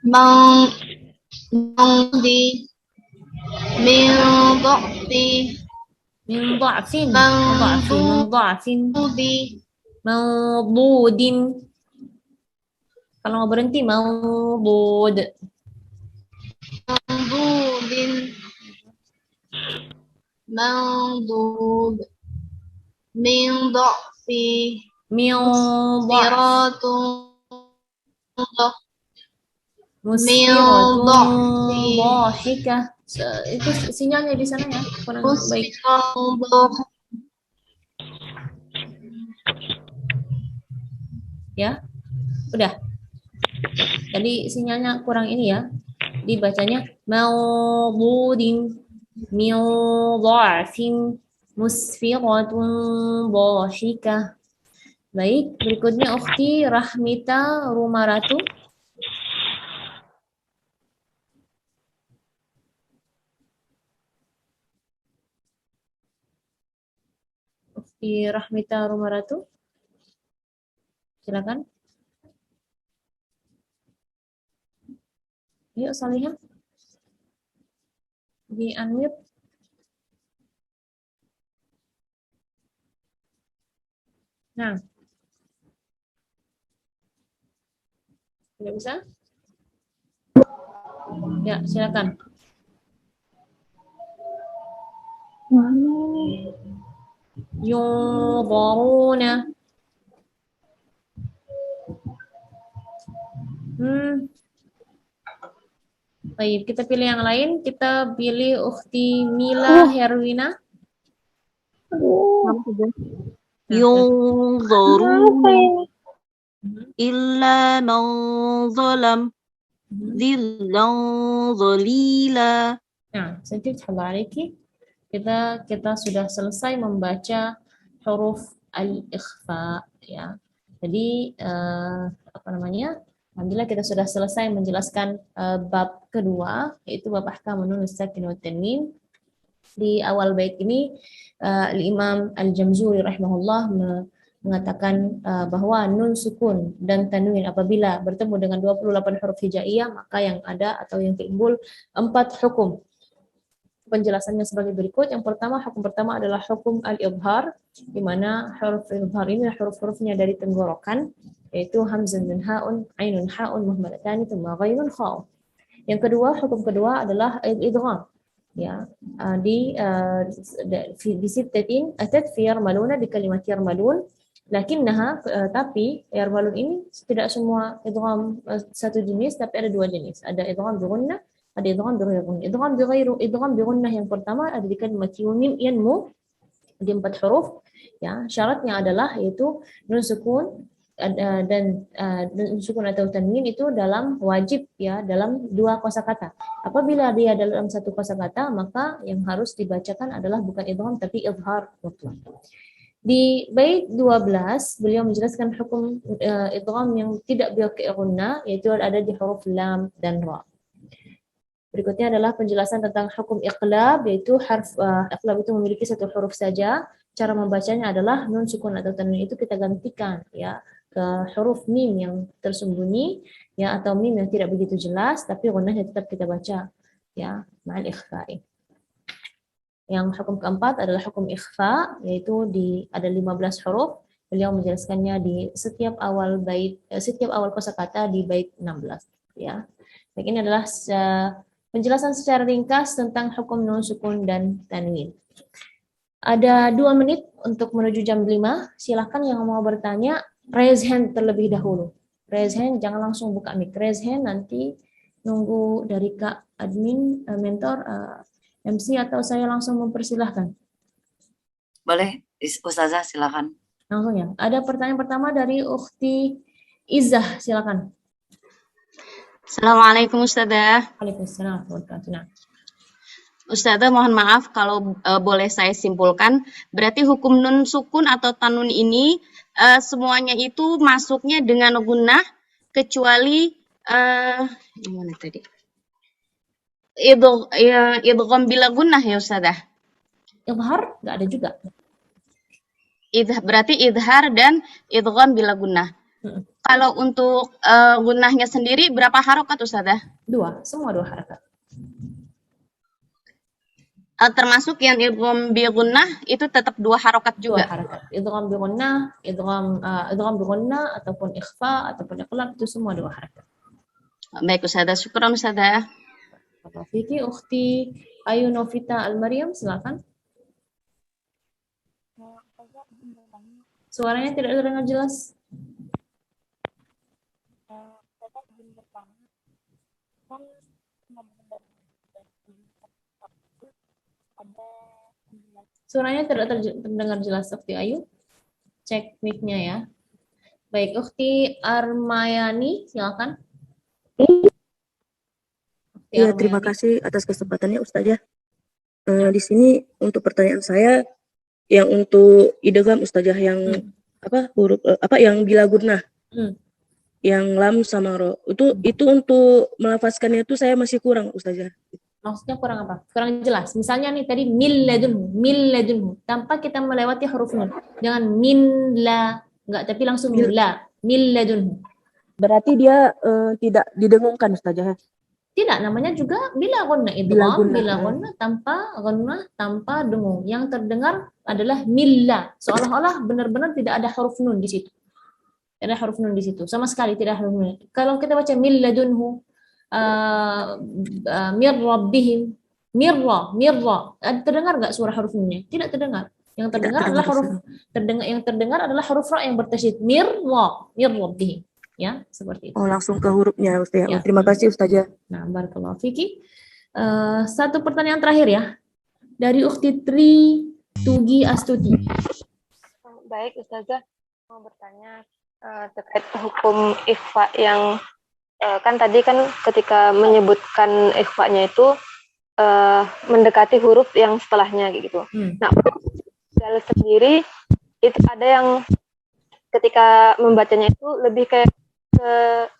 Mangdi min dha'fin Maududin. Kalau mau berhenti maudud. Mangdud min dha'fi Musiratun dhahikah. Itu sinyalnya di sana ya, kurang baik. Ya, udah. Jadi sinyalnya kurang ini ya. Dibacanya maududin min dha'fin musfiratun dhahikah. Baik, berikutnya Ukhti Rahmita Rumaratu. Ukhti Rahmita Rumaratu. Silakan. Yuk Salihah. Di unmute. Nah. Tidak bisa? Ya, silakan. Yudharuna. Baik, kita pilih yang lain. Kita pilih Ukhti Mila Herwina. Yunzaruna illa man zalam dhillan dhalila. Nah, sedikit habariki. Kita sudah selesai membaca huruf al-ikhfa ya. Jadi alhamdulillah kita sudah selesai menjelaskan bab kedua, yaitu bab ahkamun nun sakin wa tanwin. Di awal bait ini Al-Imam Al-Jamzuri rahimahullah mengatakan bahwa nun sukun dan tanwin apabila bertemu dengan 28 huruf hijaiyah, maka yang ada atau yang timbul 4 hukum. Penjelasannya sebagai berikut. Yang pertama, hukum pertama adalah hukum al-ibhar, di mana huruf al-ibhar ini huruf-hurufnya dari tenggorokan, yaitu hamzah dan haun, ainun haun muhammadatani, thumma ghainun kha. Yang kedua, hukum kedua adalah idgham. Ya, di sittatin atat fi yarmaluna, di kalimat yarmalun, lakinnaha tapi yarmalun ini tidak semua idgham satu jenis, tapi ada 2 jenis. Ada idgham bi ghunnah, ada idgham bi ghairi ghunnah. Idgham bi ghunnah yang pertama ada di kalimat yumim yanmu di 4 huruf. Ya, syaratnya adalah yaitu nun sukun dan sukun atau tanwin itu dalam wajib ya, dalam 2 kosakata. Apabila dia dalam 1 kosakata, maka yang harus dibacakan adalah bukan idgham tapi izhar mutlaq. Di bait 12 beliau menjelaskan hukum idgham yang tidak biqi' ghunnah, yaitu ada di huruf lam dan ra. Berikutnya adalah penjelasan tentang hukum iqlab, yaitu iqlab itu memiliki 1 huruf saja. Cara membacanya adalah nun sukun atau tanwin itu kita gantikan ya ke huruf mim yang tersembunyi ya, atau mim yang tidak begitu jelas tapi ghunnahnya tetap kita baca ya ma'al ikhfa'i. Yang hukum keempat adalah hukum ikhfa, yaitu ada 15 huruf. Beliau menjelaskannya di setiap awal kosakata di bait 16 ya. Baik, ini adalah penjelasan secara ringkas tentang hukum nun sukun dan tanwin. Ada 2 menit untuk menuju jam 5. Silakan yang mau bertanya raise hand terlebih dahulu. Raise hand, jangan langsung buka mic. Raise hand, nanti nunggu dari Kak admin, mentor, MC, atau saya langsung mempersilahkan. Boleh, Ustazah, silakan. Langsung ya. Ada pertanyaan pertama dari Ukhti Izzah, silakan. Assalamualaikum Ustazah. Waalaikumsalam warahmatullahi wabarakatuh. Ustazah, mohon maaf kalau boleh saya simpulkan, berarti hukum nun sukun atau tanwin ini semuanya itu masuknya dengan gunnah kecuali gimana tadi? Idgham bila gunnah ya Ustazah? Izhar nggak ada juga. Berarti idhar dan idgham bila gunnah. Kalau untuk gunnahnya sendiri berapa harokat Ustazah? 2, semua 2 harakat. Termasuk yang idgham bi gunnah itu tetap 2 harokat juga. 2 harakat. Idgham bi gunnah, idgham bi gunnah ataupun ikhfa ataupun iqlab itu semua 2 harakat. Baik Ustazah, syukran Ustazah. Fikri Ukhti Ayu Novita Al-Maryam, silakan. Suaranya tidak terdengar jelas. Suaranya tidak terdengar jelas, Ukhti Ayu. Cek mic-nya ya. Baik, Ukhti Armayani, silakan. Ya, terima kasih atas kesempatannya Ustazah. Di sini untuk pertanyaan saya, yang untuk idgham Ustazah yang apa huruf apa yang bila gunnah. Yang lam sama ro. Itu untuk melafazkannya itu saya masih kurang Ustazah. Maksudnya kurang apa? Kurang jelas. Misalnya nih tadi mil ladunhu tanpa kita melewati huruf nun. Jangan min la, enggak, tapi langsung la, mil ladunhu. Berarti dia tidak didengungkan Ustazah. Tidak, namanya juga bila ghunnah idgham, bila ghunnah tanpa dengung. Yang terdengar adalah milla, seolah-olah benar-benar tidak ada huruf nun di situ. Tidak ada huruf nun di situ, sama sekali tidak ada huruf nun. Kalau kita baca min ladunhu, mir rabbihim, mirra, terdengar nggak suara huruf nunnya? Tidak terdengar. Yang terdengar adalah huruf ra yang bertasydid, mirra, mir rabbihim. Ya, seperti itu. Oh, langsung ke hurufnya Ustazah. Ya. Terima kasih Ustazah. Nah, barakallahu fiki. Satu pertanyaan terakhir ya. Dari Ukhti Tri Tugi Astuti. Baik, Ustazah. Mau bertanya terkait hukum ikhfa yang kan tadi kan ketika menyebutkan ikhfa-nya itu mendekati huruf yang setelahnya gitu. Nah, dal sendiri itu ada yang ketika membacanya itu lebih kayak ke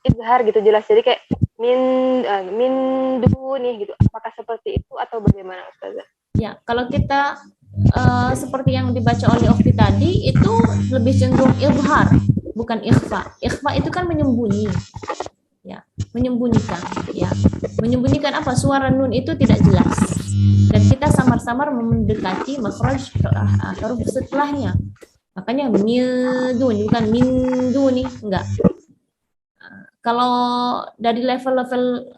izhar gitu jelas, jadi kayak min duni gitu. Apakah seperti itu atau bagaimana Ustazah? Ya, kalau kita seperti yang dibaca oleh Ukhti tadi itu lebih cenderung izhar, bukan ikhfa. Ikhfa itu kan menyembunyi. Ya, menyembunyikan, ya. Menyembunyikan apa? Suara nun itu tidak jelas. Dan kita samar-samar mendekati makhraj huruf setelahnya. Makanya milduni, bukan minduni, enggak. Kalau dari level-level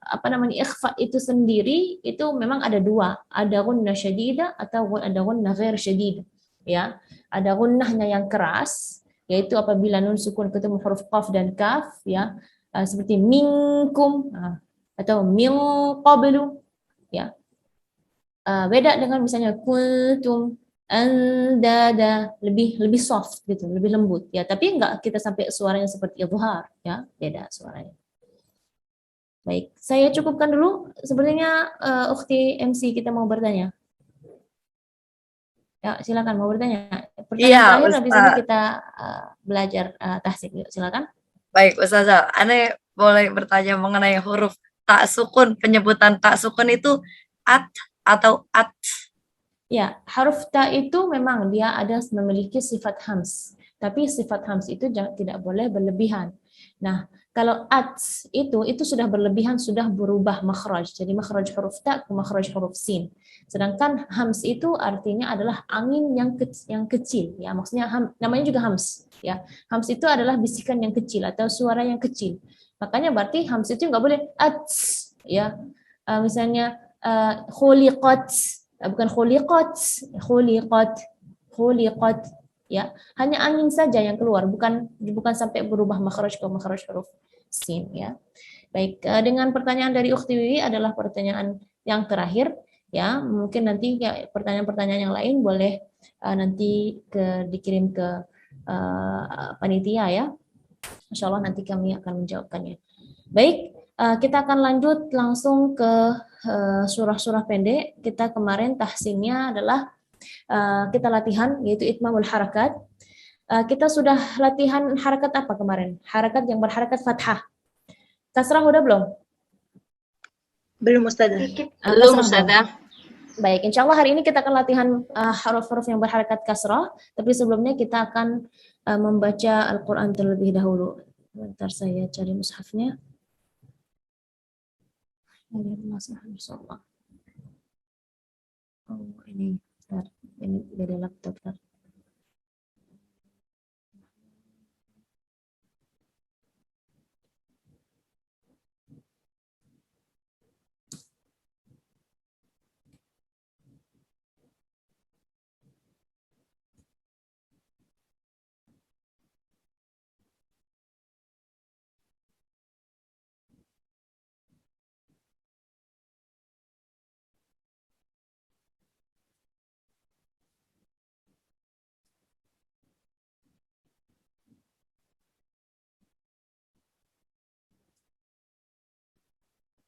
ikhfa itu sendiri itu memang ada dua, ada gunnah syadidah atau ada gunnah ghair syadidah, ya. Ada gunnahnya yang keras, yaitu apabila nun sukun ketemu huruf qaf dan kaf, ya. Seperti minkum atau min qablu, ya. Beda dengan misalnya kuntum andada, lebih soft gitu, lebih lembut ya, tapi enggak kita sampai suaranya seperti izhar ya, beda suaranya. Baik, saya cukupkan dulu. Sepertinya Ukhti MC kita mau bertanya. Ya, silakan mau bertanya. Pertanyaan terakhir habis ini kita belajar tahsik. Silakan. Baik, Ustazah, Ane boleh bertanya mengenai huruf tak sukun, penyebutan tak sukun itu at atau at? Ya, huruf ta itu memang dia memiliki sifat hams, tapi sifat hams itu tidak boleh berlebihan. Nah, kalau at itu sudah berlebihan, sudah berubah makhraj. Jadi makhraj huruf ta ke makhraj huruf sin. Sedangkan hams itu artinya adalah angin yang kecil, ya. Maksudnya namanya juga hams, ya. Hams itu adalah bisikan yang kecil atau suara yang kecil. Makanya berarti hams itu nggak boleh at, ya. Misalnya khuliqat, bukan khuliqat, ya, hanya angin saja yang keluar, bukan sampai berubah makhraj ke makhraj huruf sin, ya. Baik, dengan pertanyaan dari Ukhti Wiwi adalah pertanyaan yang terakhir, ya. Mungkin nanti pertanyaan-pertanyaan yang lain boleh nanti dikirim ke panitia, ya. Insyaallah nanti kami akan menjawabkannya. Baik, kita akan lanjut langsung ke surah-surah pendek. Kita kemarin tahsinnya adalah kita latihan yaitu itmamul harakat. Kita sudah latihan harakat apa kemarin? Harakat yang berharakat fathah. Kasrah udah belum? Belum Ustazah. Belum Ustazah. Baik, insya Allah hari ini kita akan latihan huruf-huruf yang berharakat kasrah. Tapi sebelumnya kita akan membaca Al-Quran terlebih dahulu. Bentar saya cari mushafnya. Oh, ini dari laptop.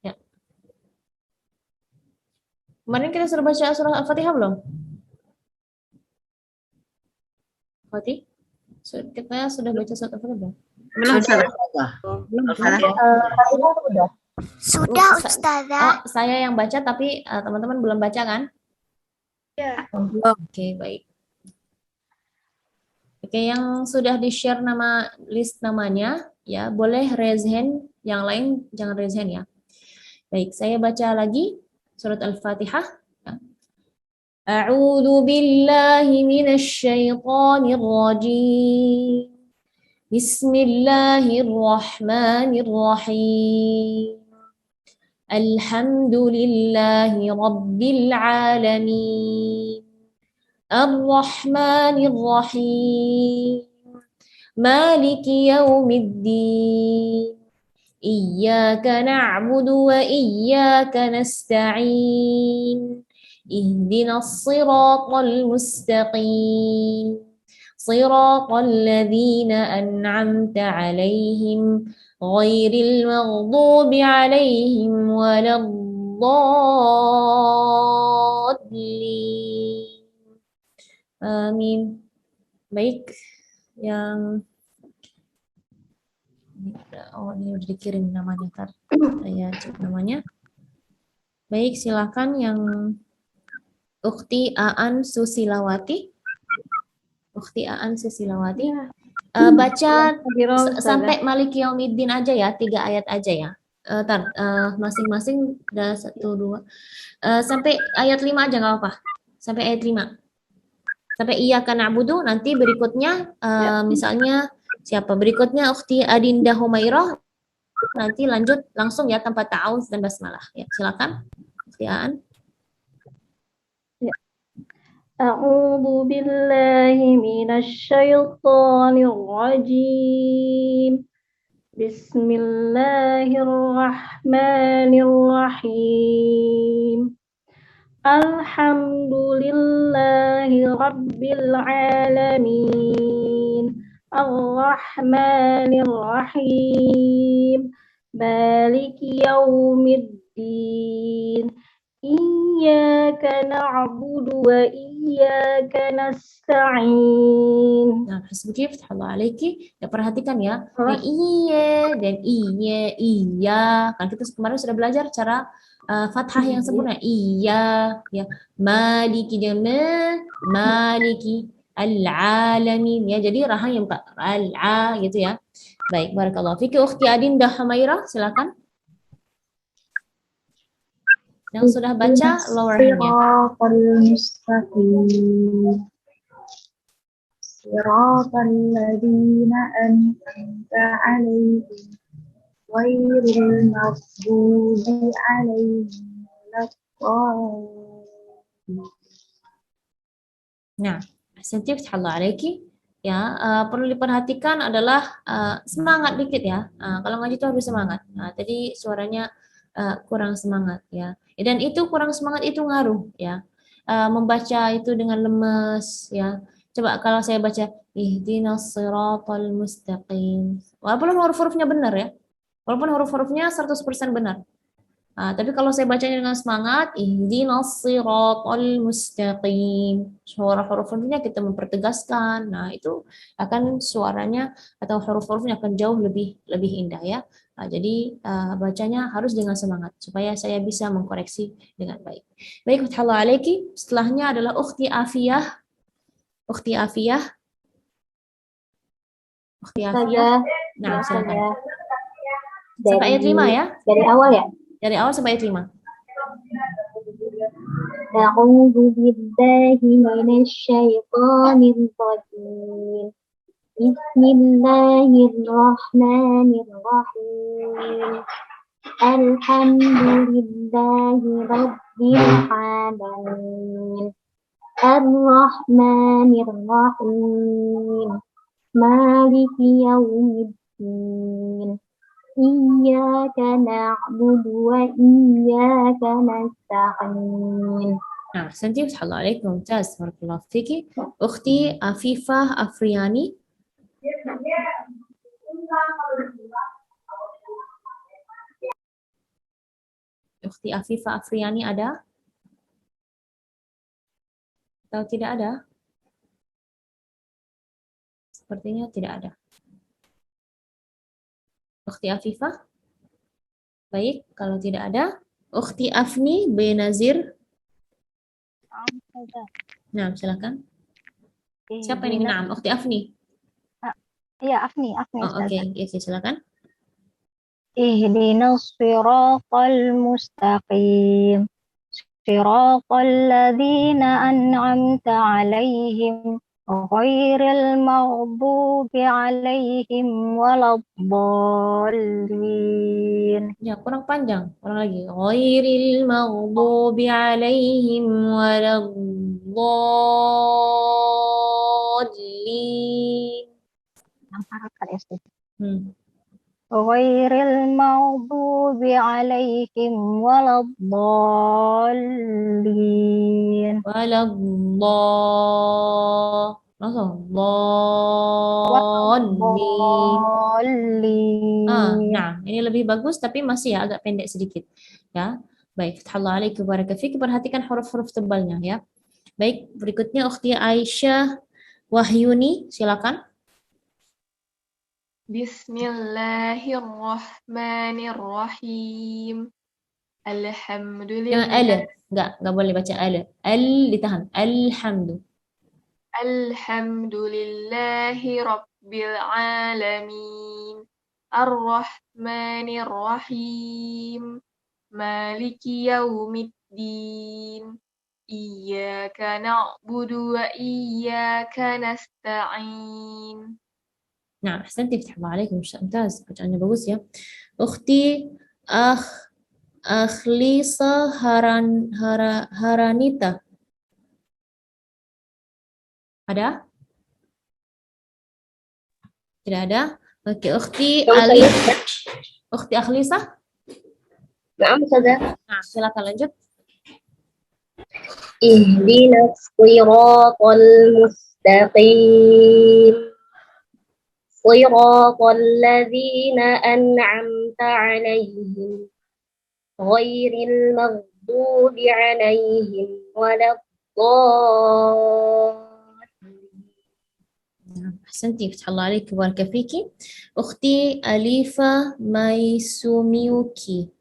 Ya. Kemarin kita sudah baca surah Al-Fatihah belum? Fatih? Kita sudah baca surat Al-Fatihah belum? Belum, Ustazah. Sudah. Sudah, Ustazah. Oh, saya yang baca tapi teman-teman belum baca kan? Ya. Oke, baik. Oke, yang sudah di-share list namanya, ya boleh raise hand. Yang lain jangan raise hand ya. Baik, saya baca lagi surat Al-Fatihah. A'udzu billahi minasy syaithanir rajim. Bismillahirrahmanirrahim. Alhamdulillahi rabbil alamin. Ar-Rahmanir Rahim. Maliki yaumiddin. Iyyaka na'budu wa iyyaka nasta'in. Ihdinas siratal mustaqim. Siratal ladzina an'amta 'alaihim ghairil maghdubi 'alaihim waladdallin. Amin. Baik, yang ini udah dikirim namanya, saya cek namanya. Baik, silakan yang Ukhti Aan Susilawati. Ukhti Aan Susilawati. Baca sampai Maliki Yaumiddin aja ya, 3 ayat aja ya. Masing-masing udah 1, 2. Sampai ayat 5 aja nggak apa-apa. Sampai ayat 5. Sampai iyyaka na'budu, nanti berikutnya misalnya siapa? Berikutnya Ukhti Adinda Humairah, nanti lanjut langsung ya tanpa ta'awudz dan basmalah. Ya, silakan. Ukhti Aan. Ya. A'udzu billahi minasy syaithanir rajim. Bismillahirrahmanirrahim. Alhamdulillahi rabbil alamin. Ar-Rahmanir Rahim. Maliki yaumiddin. Iyyaka na'budu wa iyyaka nasta'in. Nah, hasbuki fathullah alaiki. Ya, perhatikan ya. Iya dan iya. Kan kita kemarin sudah belajar cara fathah yang sempurna. Iya, ya. Maliki maliki al-alamin ya. Jadi raha yang al-a gitu ya. Baik, barakallahu fiki. Ukhti Adinda Humairah, silakan. Yang sudah baca lower hand-nya. Siratal ladzina an'amta 'alaihim ghairil maghdubi 'alaihim waladdallin. Nah, sensitif Allah alaiki. Ya, perlu diperhatikan adalah semangat dikit ya. Kalau ngaji itu harus semangat. Nah, tadi suaranya kurang semangat ya. Dan itu kurang semangat itu ngaruh ya. Membaca itu dengan lemes ya. Coba kalau saya baca ihdinas siratal mustaqim. Walaupun huruf-hurufnya benar ya. Walaupun huruf-hurufnya 100% benar. Tapi kalau saya bacanya dengan semangat, ihdinas siratal mustaqim. Huruf-hurufnya kita mempertegaskan. Nah, itu akan suaranya atau huruf-hurufnya akan jauh lebih indah ya. Jadi bacanya harus dengan semangat supaya saya bisa mengkoreksi dengan baik. Baik, fathullah alaiki. Setelahnya adalah Ukhti Afiyah. Ukhti Afiyah. Ukhti Afiyah. Nah, silakan. Sampai ayat 5 ya. Dari awal ya? Dari awal sampai ayat 5. A'udzu billahi minasy syaithanir rajim. Bismillahirrahmanirrahim. Alhamdulillahi rabbil alamin. Ar-Rahmanir Rahim. Maliki yaumiddin. Iyyaka na'budu wa iyyaka nasta'in. Nah, sensitif. Assalamualaikum. Mumtaz. Barakallahu fiki. Ukhti Afifah Afriani. Ukhti Afifah Afriani ada? Atau tidak ada? Sepertinya tidak ada. Ukhti Afifah? Baik, kalau tidak ada, Ukhti Afni Benazir. Nah, silakan. Siapa yang ingin Naam? Ukhti Afni. Iya, Afni Oh, oke, Ustazah. Oke, silakan. Ihdinas siratal mustaqim. Siratal ladzina an'amta 'alaihim ghairil maghdubi 'alaihim waladdallin. Ya, kurang panjang. Kurang lagi. Ghairil maghdubi 'alaihim waladdallin. Ghairil maghdubi 'alaihim waladdallin. Langsung. Nah, ini lebih bagus tapi masih ya agak pendek sedikit. Ya. Baik, fathallah alaikum barakafik. Perhatikan huruf-huruf tebalnya ya. Baik, berikutnya Ukhti Aisyah Wahyuni, silakan. Bismillahirrahmanirrahim. Jangan Alhamdulillah. enggak boleh baca al. Al ditahan. Alhamdu. Alhamdulillahi Rabbil Alamin. Ar-Rahmanir-Rahim. Maliki Yaumiddin. Iyyaka na'budu wa iyyaka nasta'in. Nah, ahsanti, fathallah alaikum. Mumtaz, bacaannya bagus ya. Ukhti Akhlisa Haranita. Ada? Tidak ada? Oke, Ukhti Akhlisa. Na'am, Ustazah. Nah, silakan lanjut. Ihdinas siratal mustaqim. Siratal ladzina an'amta 'alaihim ghairil maghdubi 'alaihim waladdallin. Ahsanti, fathallah alaikum barakafiki. Ukhti Alifa Maisumiyuki.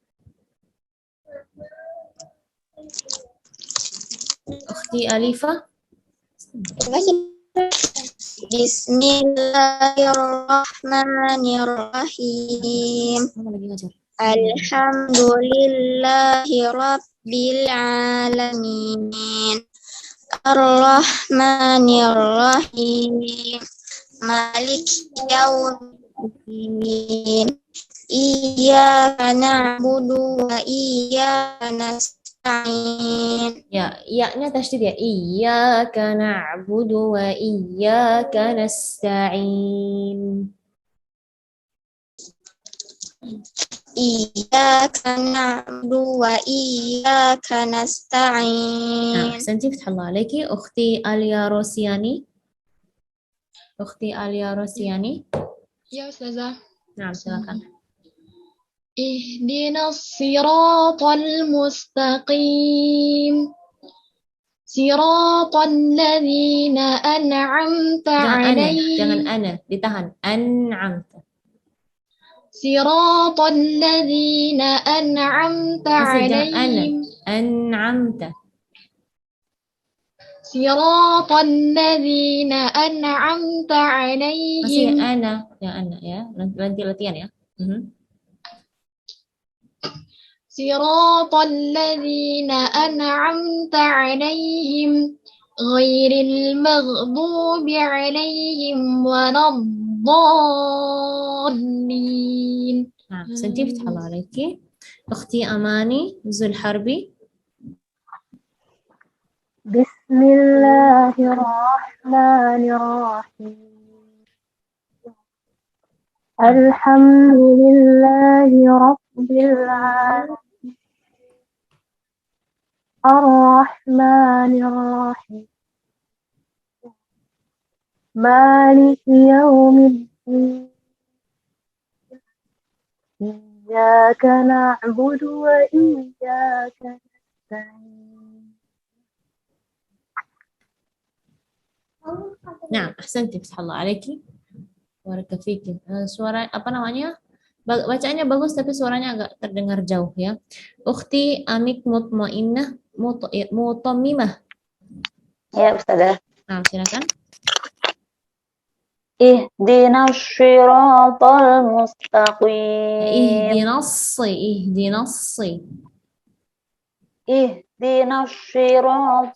Ukhti Alifa. Bismillahirrahmanirrahim. Alhamdulillahi Rabbil Alamin. Ar-Rahmanir-Rahim. Maliki Yaumiddin. Iyyaka na'budu wa iyyaka nasta'in. Ya, iya-nya tasydid ya. Iyyaka na'budu wa iyyaka nasta'in. Iyyaka na'budu wa iyyaka Nah, nasta'in. ahsanti, fathallah alaiki. Ukhti Alia Rosiani. Ukhti Alia Rosiani. Ya, Ustazah. Nah, silakan. Ihdinas siratal mustaqim. Siratal ladzina an'amta 'alaihim. Jangan ana, ditahan. An'amta. Siratal ladzina an'amta Masih jangan ana. 'alaihim. An'amta. Siratal ladzina an'amta Masih 'alaihim. ana, yang ana ya. Nanti latihan ya. Siratal ladzina an'amta 'alaihim ghairil maghdubi 'alaihim waladdallin. Nah, ahsanti, fathallah alaiki. Ukhti Amani Zulharbi. Bismillahirrahmanirrahim. Alhamdulillahi Rabbil Alamin. Ar-Rahmanir-Rahim. Maliki Yaumiddin. Iyyaka na'budu wa iyyaka nasta'in. Nah, ahsanti, fathallah alaiki. Barakallahu. Suara apa namanya? Bacaannya bagus tapi suaranya agak terdengar jauh ya. Ukhti Amik mutmainnah mutammimah. Ya, Ustazah. Nah, silakan. Ihdinas shiratal mustaqim. Ihdinas Ihdinas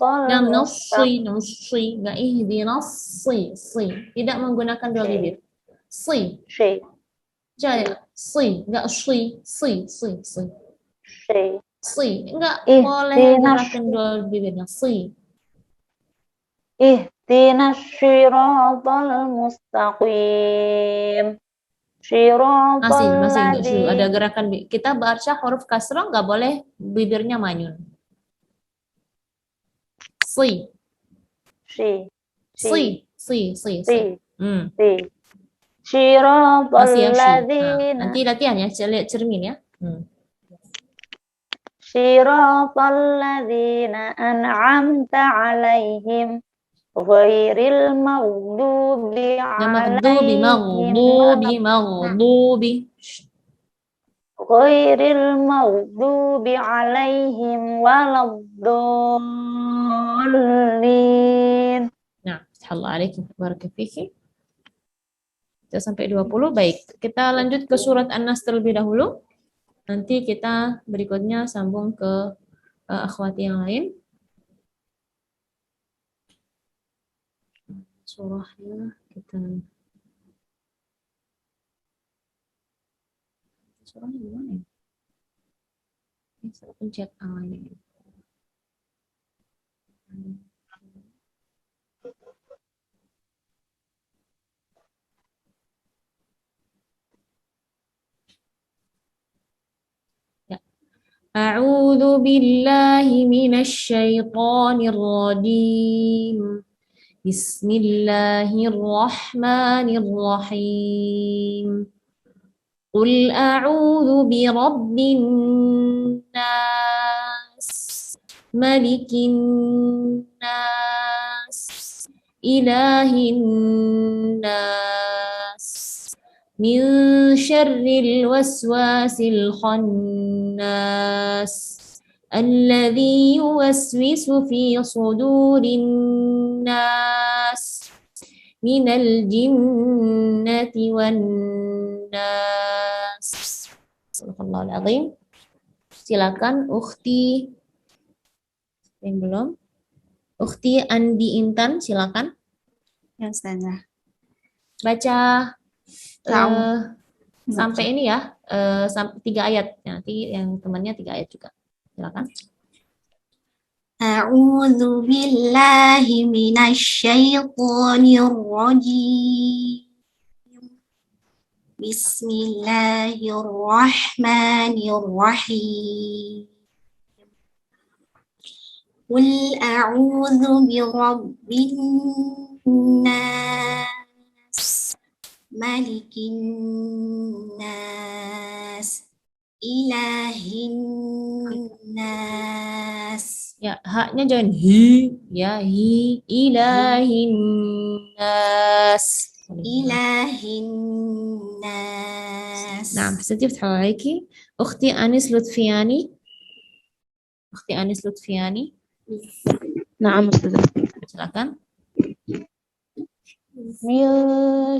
Nam mustaqim. nasi, enggak ihdinas tidak menggunakan dua bibir. Si. Jaya, enggak si. Enggak boleh gerakan dua bibirnya. Si. Ihdinas shiratal mustaqim. Masih ada gerakan. Kita baca huruf kasrah enggak boleh bibirnya manyun. Si. Masih nanti latihan ya, lihat cermin ya. Shiratal ladzina an'amta 'alaihim ghairil maghdubi 'alaihim ghairil maghdubi 'alaihim waladdallin. Nah, Assalamualaikum warahmatullahi wabarakatuh. Kita sampai 20. Baik, kita lanjut ke surat An-Nas terlebih dahulu. Nanti kita berikutnya sambung ke akhwati yang lain. Surahnya surahnya gimana ya? Ini saya pencet awalnya. A'udzu billahi minasy syaithanir rajim. Bismillahirrahmanirrahim. Qul a'udzu birabbin nas, malikin nas, ilahin nas, min syarril waswasil khannas. Alladzi yuwaswisu fi sudurin nas minal jinnati wan nas. Subhanallahul azim. Silakan ukhti yang belum. Ukhti Andi Intan, silakan. Ya, Ustazah. Baca sampai ini ya, sampai 3 ayat. Nanti yang temannya 3 ayat juga. Silakan. A'udzu billahi minasy syaithanir rajim. Bismillahirrahmanirrahim. Qul a'udzu birabbin nas, malikin nas, ilahin nas. Ya, haknya jangan hi, ya hi, ilahin nas. Ilahin nas. Nah, Siti Fathalaki. Ukhti Anis Lutfiani. Ukhti Anis Lutfiani. Naam, Ustazah. Silakan. Min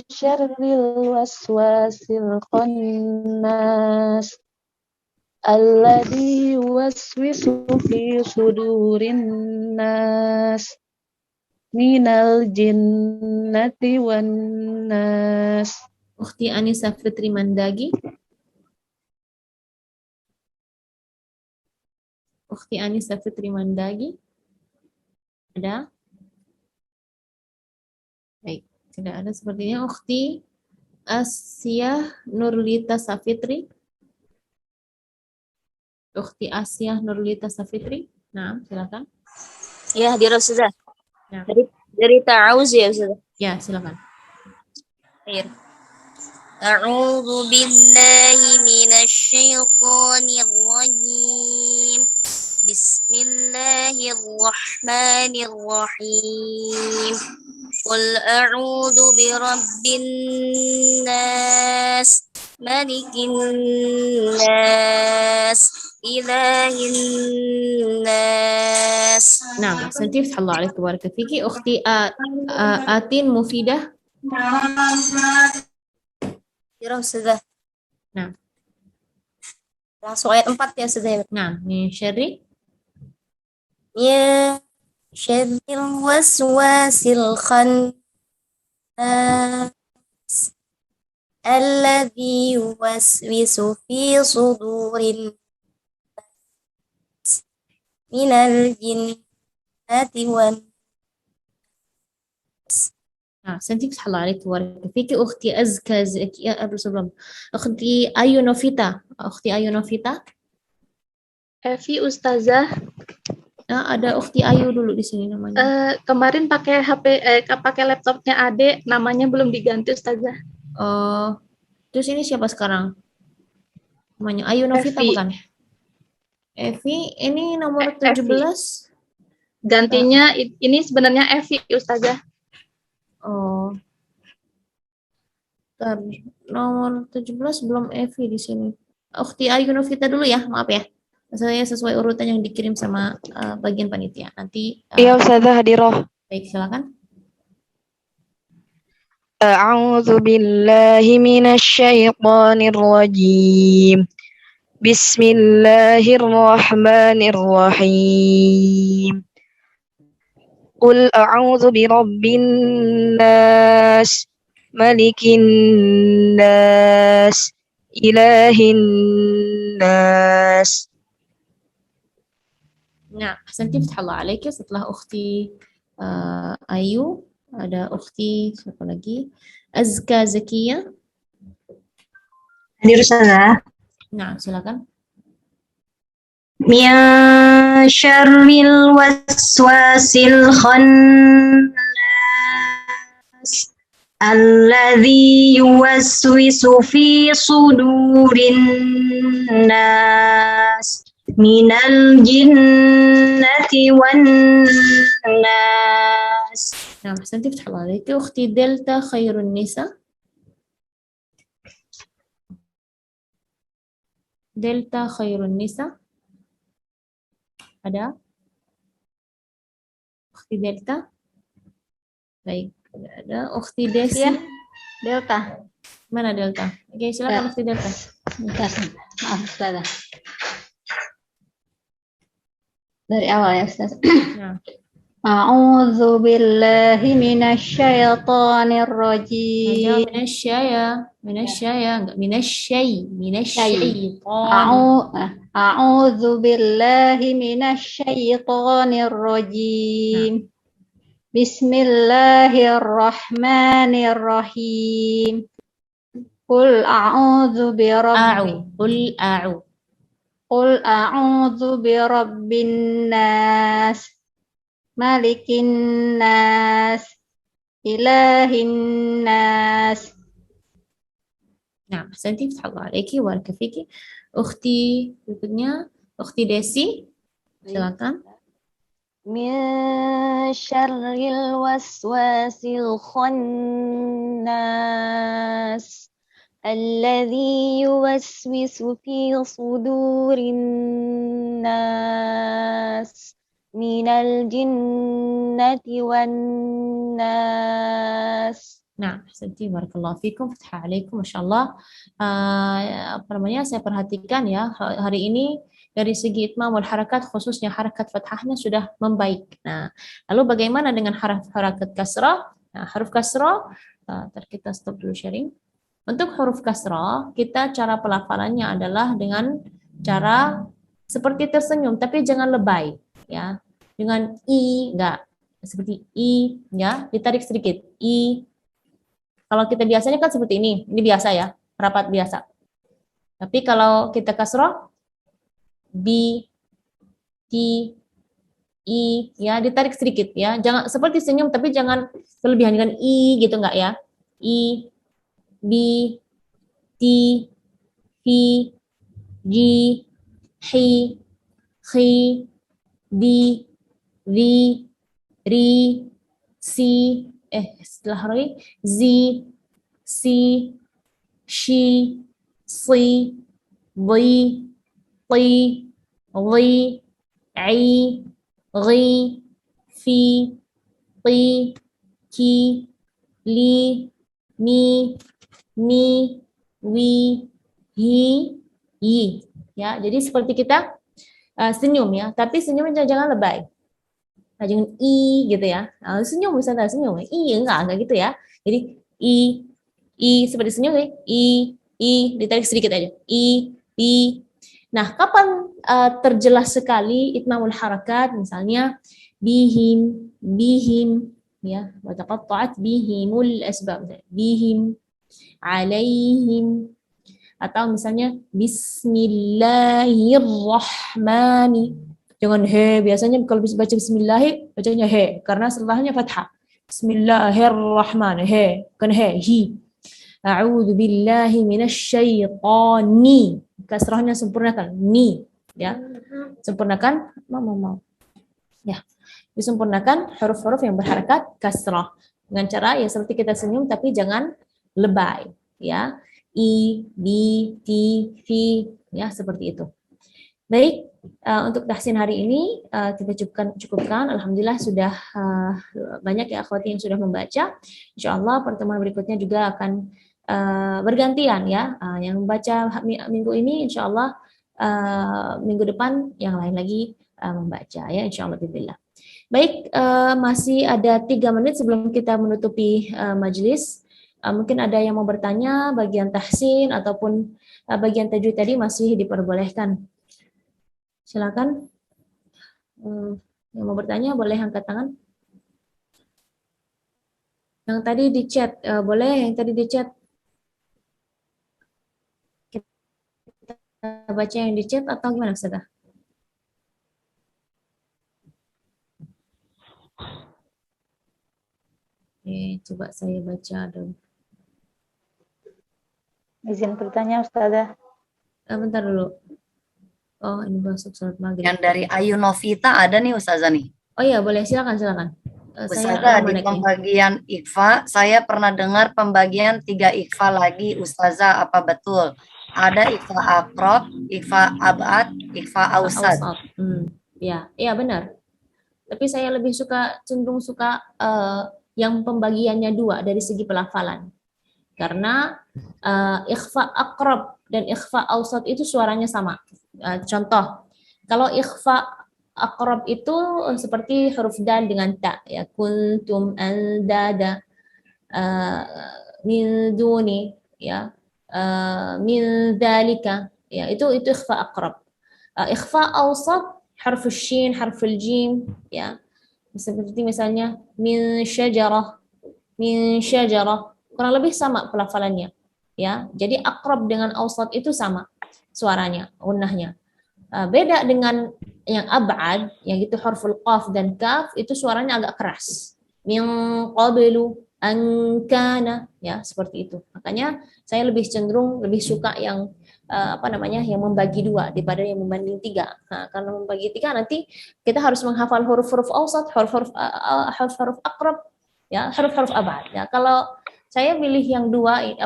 syarril waswasil khannas alladzi yuwaswisu fi sudurin nas minal jinnati wan nas. Ukhti Anissa Fitri Mandagi. Ukhti Anissa Fitri Mandagi. Ada? Baik, tidak ada sepertinya. Ukhti Asyah Nurlita Safitri. Ukhti Asyah Nurlita Safitri. Nah, silakan. Ya, hadir Ustazah. Ya. Dari ta'awuz ya Ustazah. Ya, silakan. Hadir. A'udzu billahi minasy syaithanir rajim. Bismillahirrahmanirrahim. Qul a'udzu birabbin nas, malikin nas, ilahin nas. نعم أحسنتي فتح الله عليك وبارك فيكي. أختي آتين مفيدة. Ya sudah. نعم. Langsung ayat 4 ya sudah. نعم. من شر Ya syarril waswasil khannas alladzi yuwaswisu fi sudurin minal jinnati wan. أحسنتي فتح الله عليك وبارك فيكي. أختي أزكى زكية قبل sebelum. أختي أيو نوفيتا. أختي أيو نوفيتا. Evi Ustazah. Ada Ukti Ayu dulu di sini namanya. Kemarin pakai pakai laptopnya Ade, namanya belum diganti Ustazah. Oh, terus ini siapa sekarang? Namanya Ayu Novita Evi. bukan? Evi, ini nomor 17. Gantinya ini sebenarnya Evi Ustazah. Oh. Bentar, nomor 17 belum Evi di sini. Ukti Ayu Novita dulu ya, maaf ya. Saya sesuai urutan yang dikirim sama bagian panitia. Nanti Iya Ustazah hadiroh. Baik, silakan. A'udzu billahi minasy syaithanir rajim. Bismillahirrahmanirrahim. Qul a'udzu birabbin nas, malikin nas, ilahin nas. Nah, Ahsanti Fathallah alaiki. Setelah Ukhti Ayu, ada Ukhti siapa lagi? Azka Zakia. Hadir Ustazah. Nah, silakan. Min syarril waswasil khannas alladzi yuwaswisu fi sudurin nas minal jinnati wan nas. Nah, Ahsanti Fathallah alaiki. Ukhti Delta Khairun Nisa. Delta Khairun Nisa. Ada? Ukhti Delta? Baik, ada. Ukhti Desi? Ya, Delta. Mana Delta? Oke, silakan Ukhti Delta. Bentar, maaf Ustazah. Dari awal ya Ustazah. Nah. A'udzu billahi minasy syaithanir rajim. Minasyaya, enggak minasyaitan. A'udzu billahi minasy syaithanir rajim. Bismillahirrahmanirrahim. Qul a'udzu birabbi. Qul a'udzu birabbin nas. Malikin nas, ilahin nas. Nah, Ahsanti Fathallah alaiki wa baraka fiki. Ukhti berikutnya, Ukhti Desi. Silakan. Min syarril waswasil khannas alladzi yuwaswisu fi sudurin nas minal jinnati wan nas. Nah, Ahsanti barakallahu fikum, fathah alaikum, masyaallah. Saya perhatikan ya, hari ini dari segi itmamul harakat, khususnya harakat fathahnya sudah membaik. Nah, lalu bagaimana dengan harakat kasrah? Nah, huruf kasrah, kita stop dulu sharing. Untuk huruf kasrah, kita cara pelafalannya adalah dengan cara seperti tersenyum, tapi jangan lebay. Ya, dengan i enggak seperti i ya, ditarik sedikit i. Kalau kita biasanya kan seperti ini biasa ya, rapat biasa. Tapi kalau kita kasrah bi ti i ya, ditarik sedikit ya, jangan seperti senyum tapi jangan kelebihan dengan i gitu enggak ya. I bi ti fi ji hi khi di, ri, si, setelah ri, zi, si, shi, si, di, ti, li, i, ghi, fi, ti, ki, li, mi, ni, wi, hi, yi. Ya, jadi seperti kita senyum ya, tapi senyumnya jangan lebay. Nah, jangan i gitu ya. Senyum misalnya senyum, i enggak gitu ya. Jadi i seperti senyum nih, i ditarik sedikit aja. I. Nah, kapan terjelas sekali itmamul harakat, misalnya bihim ya, wa taqatta'at bihimul asbab. Bihim, alaihim, atau misalnya bismillahirrahmani. Jangan he, biasanya kalau bisa baca bismillah bacanya he karena setelahnya fathah. Bismillahirrahmanirrahim. He, kan hi. A'udzu billahi minasyaitani. Kasrahnya sempurnakan ni, ya. Sempurnakan mau. Ya. Disempurnakan huruf-huruf yang berharakat kasrah dengan cara ya seperti kita senyum tapi jangan lebay, ya. I, di, ti, fi, ya seperti itu. Baik, untuk tahsin hari ini kita cukupkan. Alhamdulillah sudah banyak ya akhwati yang sudah membaca. Insyaallah pertemuan berikutnya juga akan bergantian ya. Yang membaca minggu ini insyaallah minggu depan yang lain lagi membaca ya insyaallah billah. Baik, masih ada 3 menit sebelum kita menutupi majelis. Mungkin ada yang mau bertanya bagian tahsin ataupun bagian tajwid tadi masih diperbolehkan. Silakan. Yang mau bertanya boleh angkat tangan. Yang tadi di chat boleh, yang tadi di chat. Kita baca yang di chat atau gimana Ustazah? Coba saya baca dulu. Izin bertanya Ustazah. Bentar dulu. Oh, ini masuk salat maghrib. Yang dari Ayu Novita ada nih Ustazah nih. Oh iya, boleh silakan. Ustazah, di pembagian ikhfa, saya pernah dengar pembagian 3 ikhfa lagi Ustazah, apa betul? Ada ikhfa aqrab, ikhfa abad, ikhfa ausad. Iya benar. Tapi saya lebih cenderung suka yang pembagiannya 2 dari segi pelafalan. Karena ikhfa aqrab dan ikhfa ausad itu suaranya sama. Contoh, kalau ikhfa aqrab itu seperti huruf dal dengan ta, ya kuntum andada min duni, ya min dzalika, ya itu ikhfa aqrab. Ikhfa ausad huruf shin, huruf jim, ya seperti misalnya min syajarah, kurang lebih sama pelafalannya, ya. Jadi aqrab dengan ausad itu sama suaranya, gunnahnya. Beda dengan yang ab'ad, yang itu huruful qaf dan kaf, itu suaranya agak keras. Min qablu an kana, ya seperti itu. Makanya saya lebih suka yang yang membagi 2 daripada yang membanding 3. Nah, karena membagi 3 nanti kita harus menghafal huruf-huruf ausad, huruf-huruf aqrab, ya, huruf-huruf ab'ad. Ya, kalau saya pilih yang 2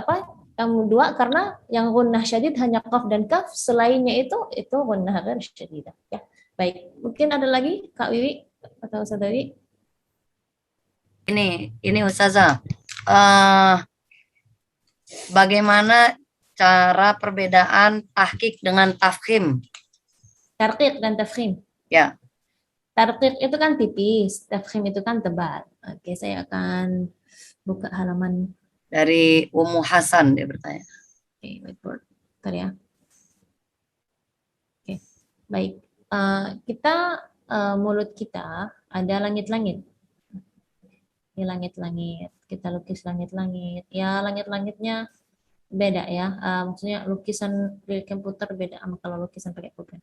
karena yang gunnah syadid hanya qaf dan kaf, selainnya itu gunnah ghair syadidah, ya. Baik, mungkin ada lagi Kak Wiwi atau Ustazah Wiwi? Ini Ustazah. Bagaimana cara perbedaan tahqiq dengan tafkhim? Tarqiq dan tafkhim. Ya. Tarqiq itu kan tipis, tafkhim itu kan tebal. Oke, saya akan buka halaman dari Ummu Hasan, dia bertanya. Oke, whiteboard. Bentar ya. Oke, baik. Kita mulut kita ada langit-langit. Ini langit-langit. Kita lukis langit-langit. Ya, langit-langitnya beda ya. Maksudnya lukisan di komputer beda sama kalau lukisan pakai pulpen.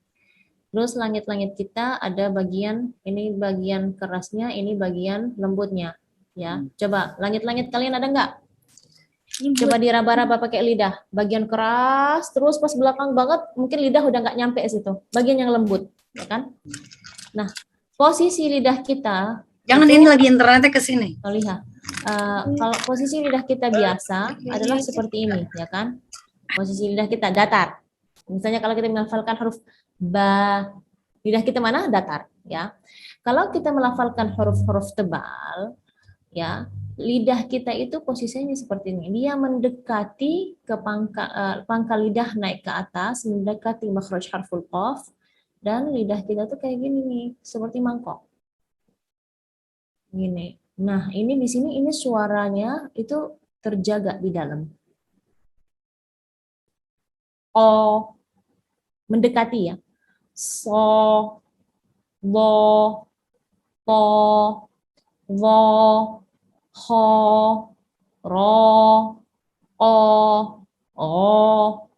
Terus langit-langit kita ada bagian, ini bagian kerasnya, ini bagian lembutnya. Ya, coba langit-langit kalian ada nggak? Coba diraba-raba pakai lidah. Bagian keras, terus pas belakang banget, mungkin lidah udah nggak nyampe situ. Bagian yang lembut, ya kan? Nah, posisi lidah kita Jangan, ini lagi internetnya ke sini. Lihat. Kalau posisi lidah kita biasa adalah seperti ini, ya kan? Posisi lidah kita datar. Misalnya kalau kita melafalkan huruf ba, lidah kita mana? Datar, ya. Kalau kita melafalkan huruf-huruf tebal, ya, lidah kita itu posisinya seperti ini. Dia mendekati ke pangkal lidah naik ke atas, mendekati makhraj harful qaf, dan lidah kita tuh kayak gini nih, seperti mangkok. Gini. Nah, ini di sini ini suaranya itu terjaga di dalam. O, mendekati ya. So, bo, to, wo, ho, ro, o.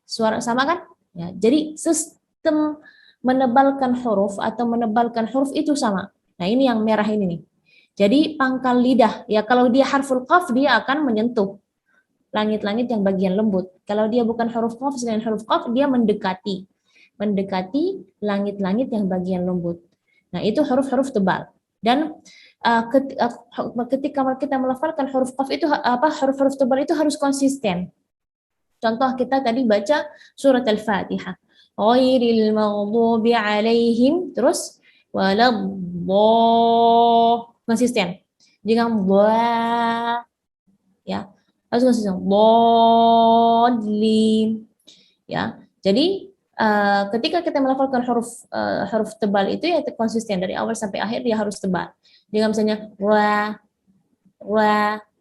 Suara sama kan? Ya, jadi sistem menebalkan huruf atau menebalkan huruf itu sama. Nah, ini yang merah ini nih. Jadi pangkal lidah, ya kalau dia harful qaf dia akan menyentuh langit-langit yang bagian lembut. Kalau dia bukan huruf qaf selain huruf qaf dia mendekati langit-langit yang bagian lembut. Nah, itu huruf-huruf tebal. Dan ketika kita melafalkan huruf qaf itu huruf-huruf tebal itu harus konsisten. Contoh kita tadi baca surat Al-Fatihah. Ghairil maghdubi alaihim, terus konsisten. Jangan ya, harus konsisten. Bodlim, ya. Jadi ketika kita melafalkan huruf tebal itu ya konsisten dari awal sampai akhir dia harus tebal. Jangan misalnya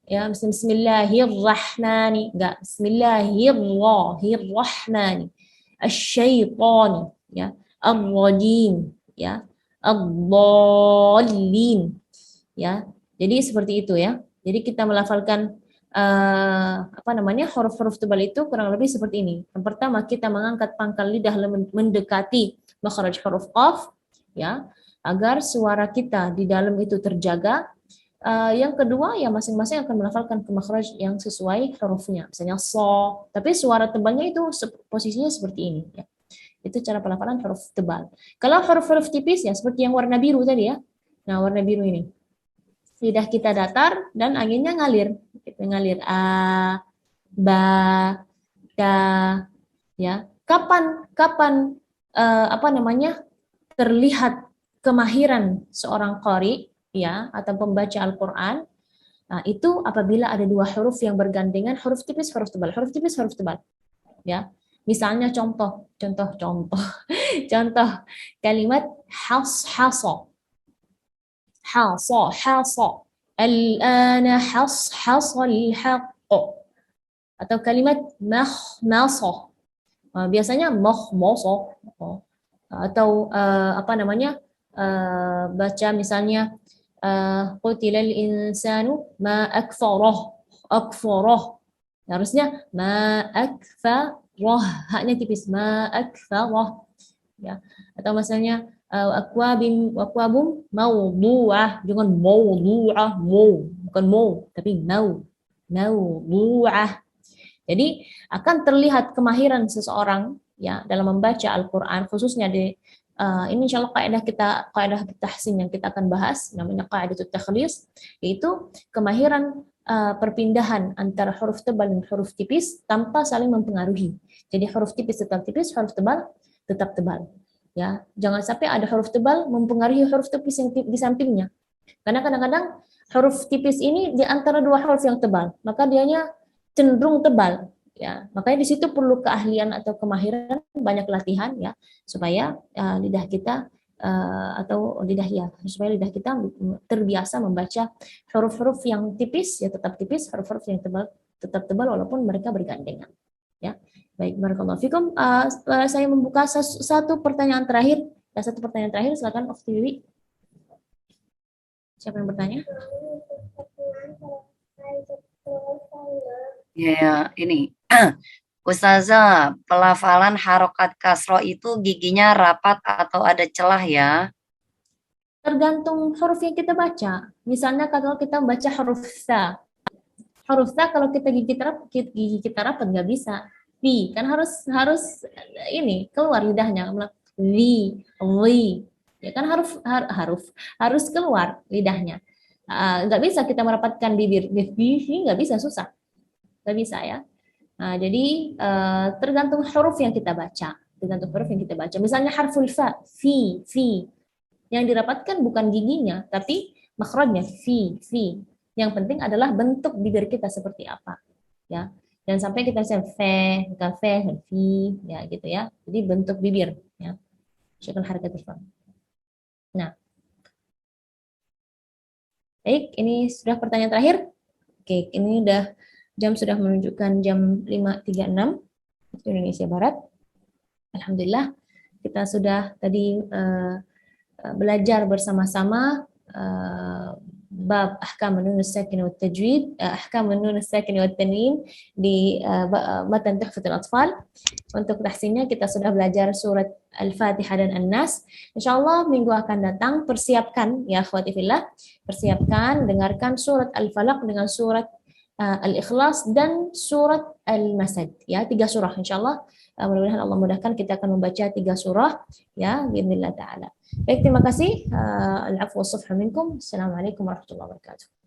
ya, bismillahirrahmani, enggak, bismillahirrahmani, asyaitani, ya, ar-rajim, ya, ad-dallin, ya. Jadi seperti itu ya. Jadi kita melafalkan huruf-huruf tebal itu kurang lebih seperti ini. Yang pertama kita mengangkat pangkal lidah mendekati makhraj huruf qaf, ya, agar suara kita di dalam itu terjaga. Yang kedua ya masing-masing akan melafalkan ke makhraj yang sesuai hurufnya. Misalnya so, tapi suara tebalnya itu posisinya seperti ini, ya. Itu cara pelafalan huruf tebal. Kalau huruf-huruf tipis ya seperti yang warna biru tadi ya. Nah, warna biru ini. Lidah kita datar dan anginnya ngalir. Kita ngalir a, ba, da, ya. Kapan terlihat kemahiran seorang qari, ya, atau pembaca Al-Qur'an? Nah, itu apabila ada dua huruf yang bergandengan, huruf tipis, huruf tebal, huruf tipis, huruf tebal. Ya. Misalnya contoh kalimat hasa. Al-ana hasal haqq. Atau kalimat makhmasa. Biasanya makhmasa. Atau baca misalnya qutilal insanu ma akfarah. Harusnya ma akfarah, haknya tipis, ma akfarah, ya. Atau misalnya akwabum mawdu'ah, jangan mawdu'ah, bukan tapi mawdu'ah. Jadi akan terlihat kemahiran seseorang, ya, dalam membaca Al-Qur'an, khususnya di ini insyaallah kaidah tahsin yang kita akan bahas, namanya qaidatut takhlis, yaitu kemahiran perpindahan antara huruf tebal dan huruf tipis tanpa saling mempengaruhi. Jadi huruf tipis tetap tipis, huruf tebal tetap tebal. Ya, jangan sampai ada huruf tebal mempengaruhi huruf tipis yang di sampingnya. Karena kadang-kadang huruf tipis ini di antara dua huruf yang tebal, maka dianya cenderung tebal. Ya, makanya di situ perlu keahlian atau kemahiran, banyak latihan, ya, supaya lidah kita supaya lidah kita terbiasa membaca huruf-huruf yang tipis ya tetap tipis, huruf-huruf yang tebal tetap tebal walaupun mereka bergandengan. Ya, baik, barakallahu fikum. Saya membuka satu pertanyaan terakhir. Silakan Ukhti Wiwi. Siapa yang bertanya? Ya, ini. Ustazah, pelafalan harokat kasroh itu giginya rapat atau ada celah ya? Tergantung huruf yang kita baca. Misalnya kalau kita baca huruf sa. Huruf sa kalau kita gigi kita rapat nggak bisa. Li, kan harus ini keluar lidahnya. Li. Ya kan harus keluar lidahnya. nggak bisa kita merapatkan bibir, nggak bisa, susah, nggak bisa ya. Nah, jadi tergantung huruf yang kita baca, Misalnya harful fa, fi, yang dirapatkan bukan giginya, tapi makhrajnya fi. Yang penting adalah bentuk bibir kita seperti apa, ya. Dan sampai kita fe, bukan fe, fi, ya gitu ya. Jadi bentuk bibir, ya. Syukran harakatul fa. Nah, baik, ini sudah pertanyaan terakhir. Oke, ini jam sudah menunjukkan jam 5.36 waktu Indonesia Barat. Alhamdulillah, kita sudah tadi belajar bersama-sama bab ahkam nun as-sakin wa tajwid, ahkam nun as-sakin wa tanwin di matan Tuhfatul Atfal. Untuk tahsinnya kita sudah belajar surat Al-Fatihah dan An-Nas. Insyaallah minggu akan datang persiapkan ya akhwati fillah, dengarkan surat Al-Falaq dengan surat Al-Ikhlas dan surat Al-Masad, ya, 3 surah insyaallah. Mudah-mudahan Allah mudahkan kita akan membaca 3 surah ya biidznillah taala. Baik, terima kasih. Al-afwu was-safhu minkum. Assalamualaikum warahmatullahi wabarakatuh.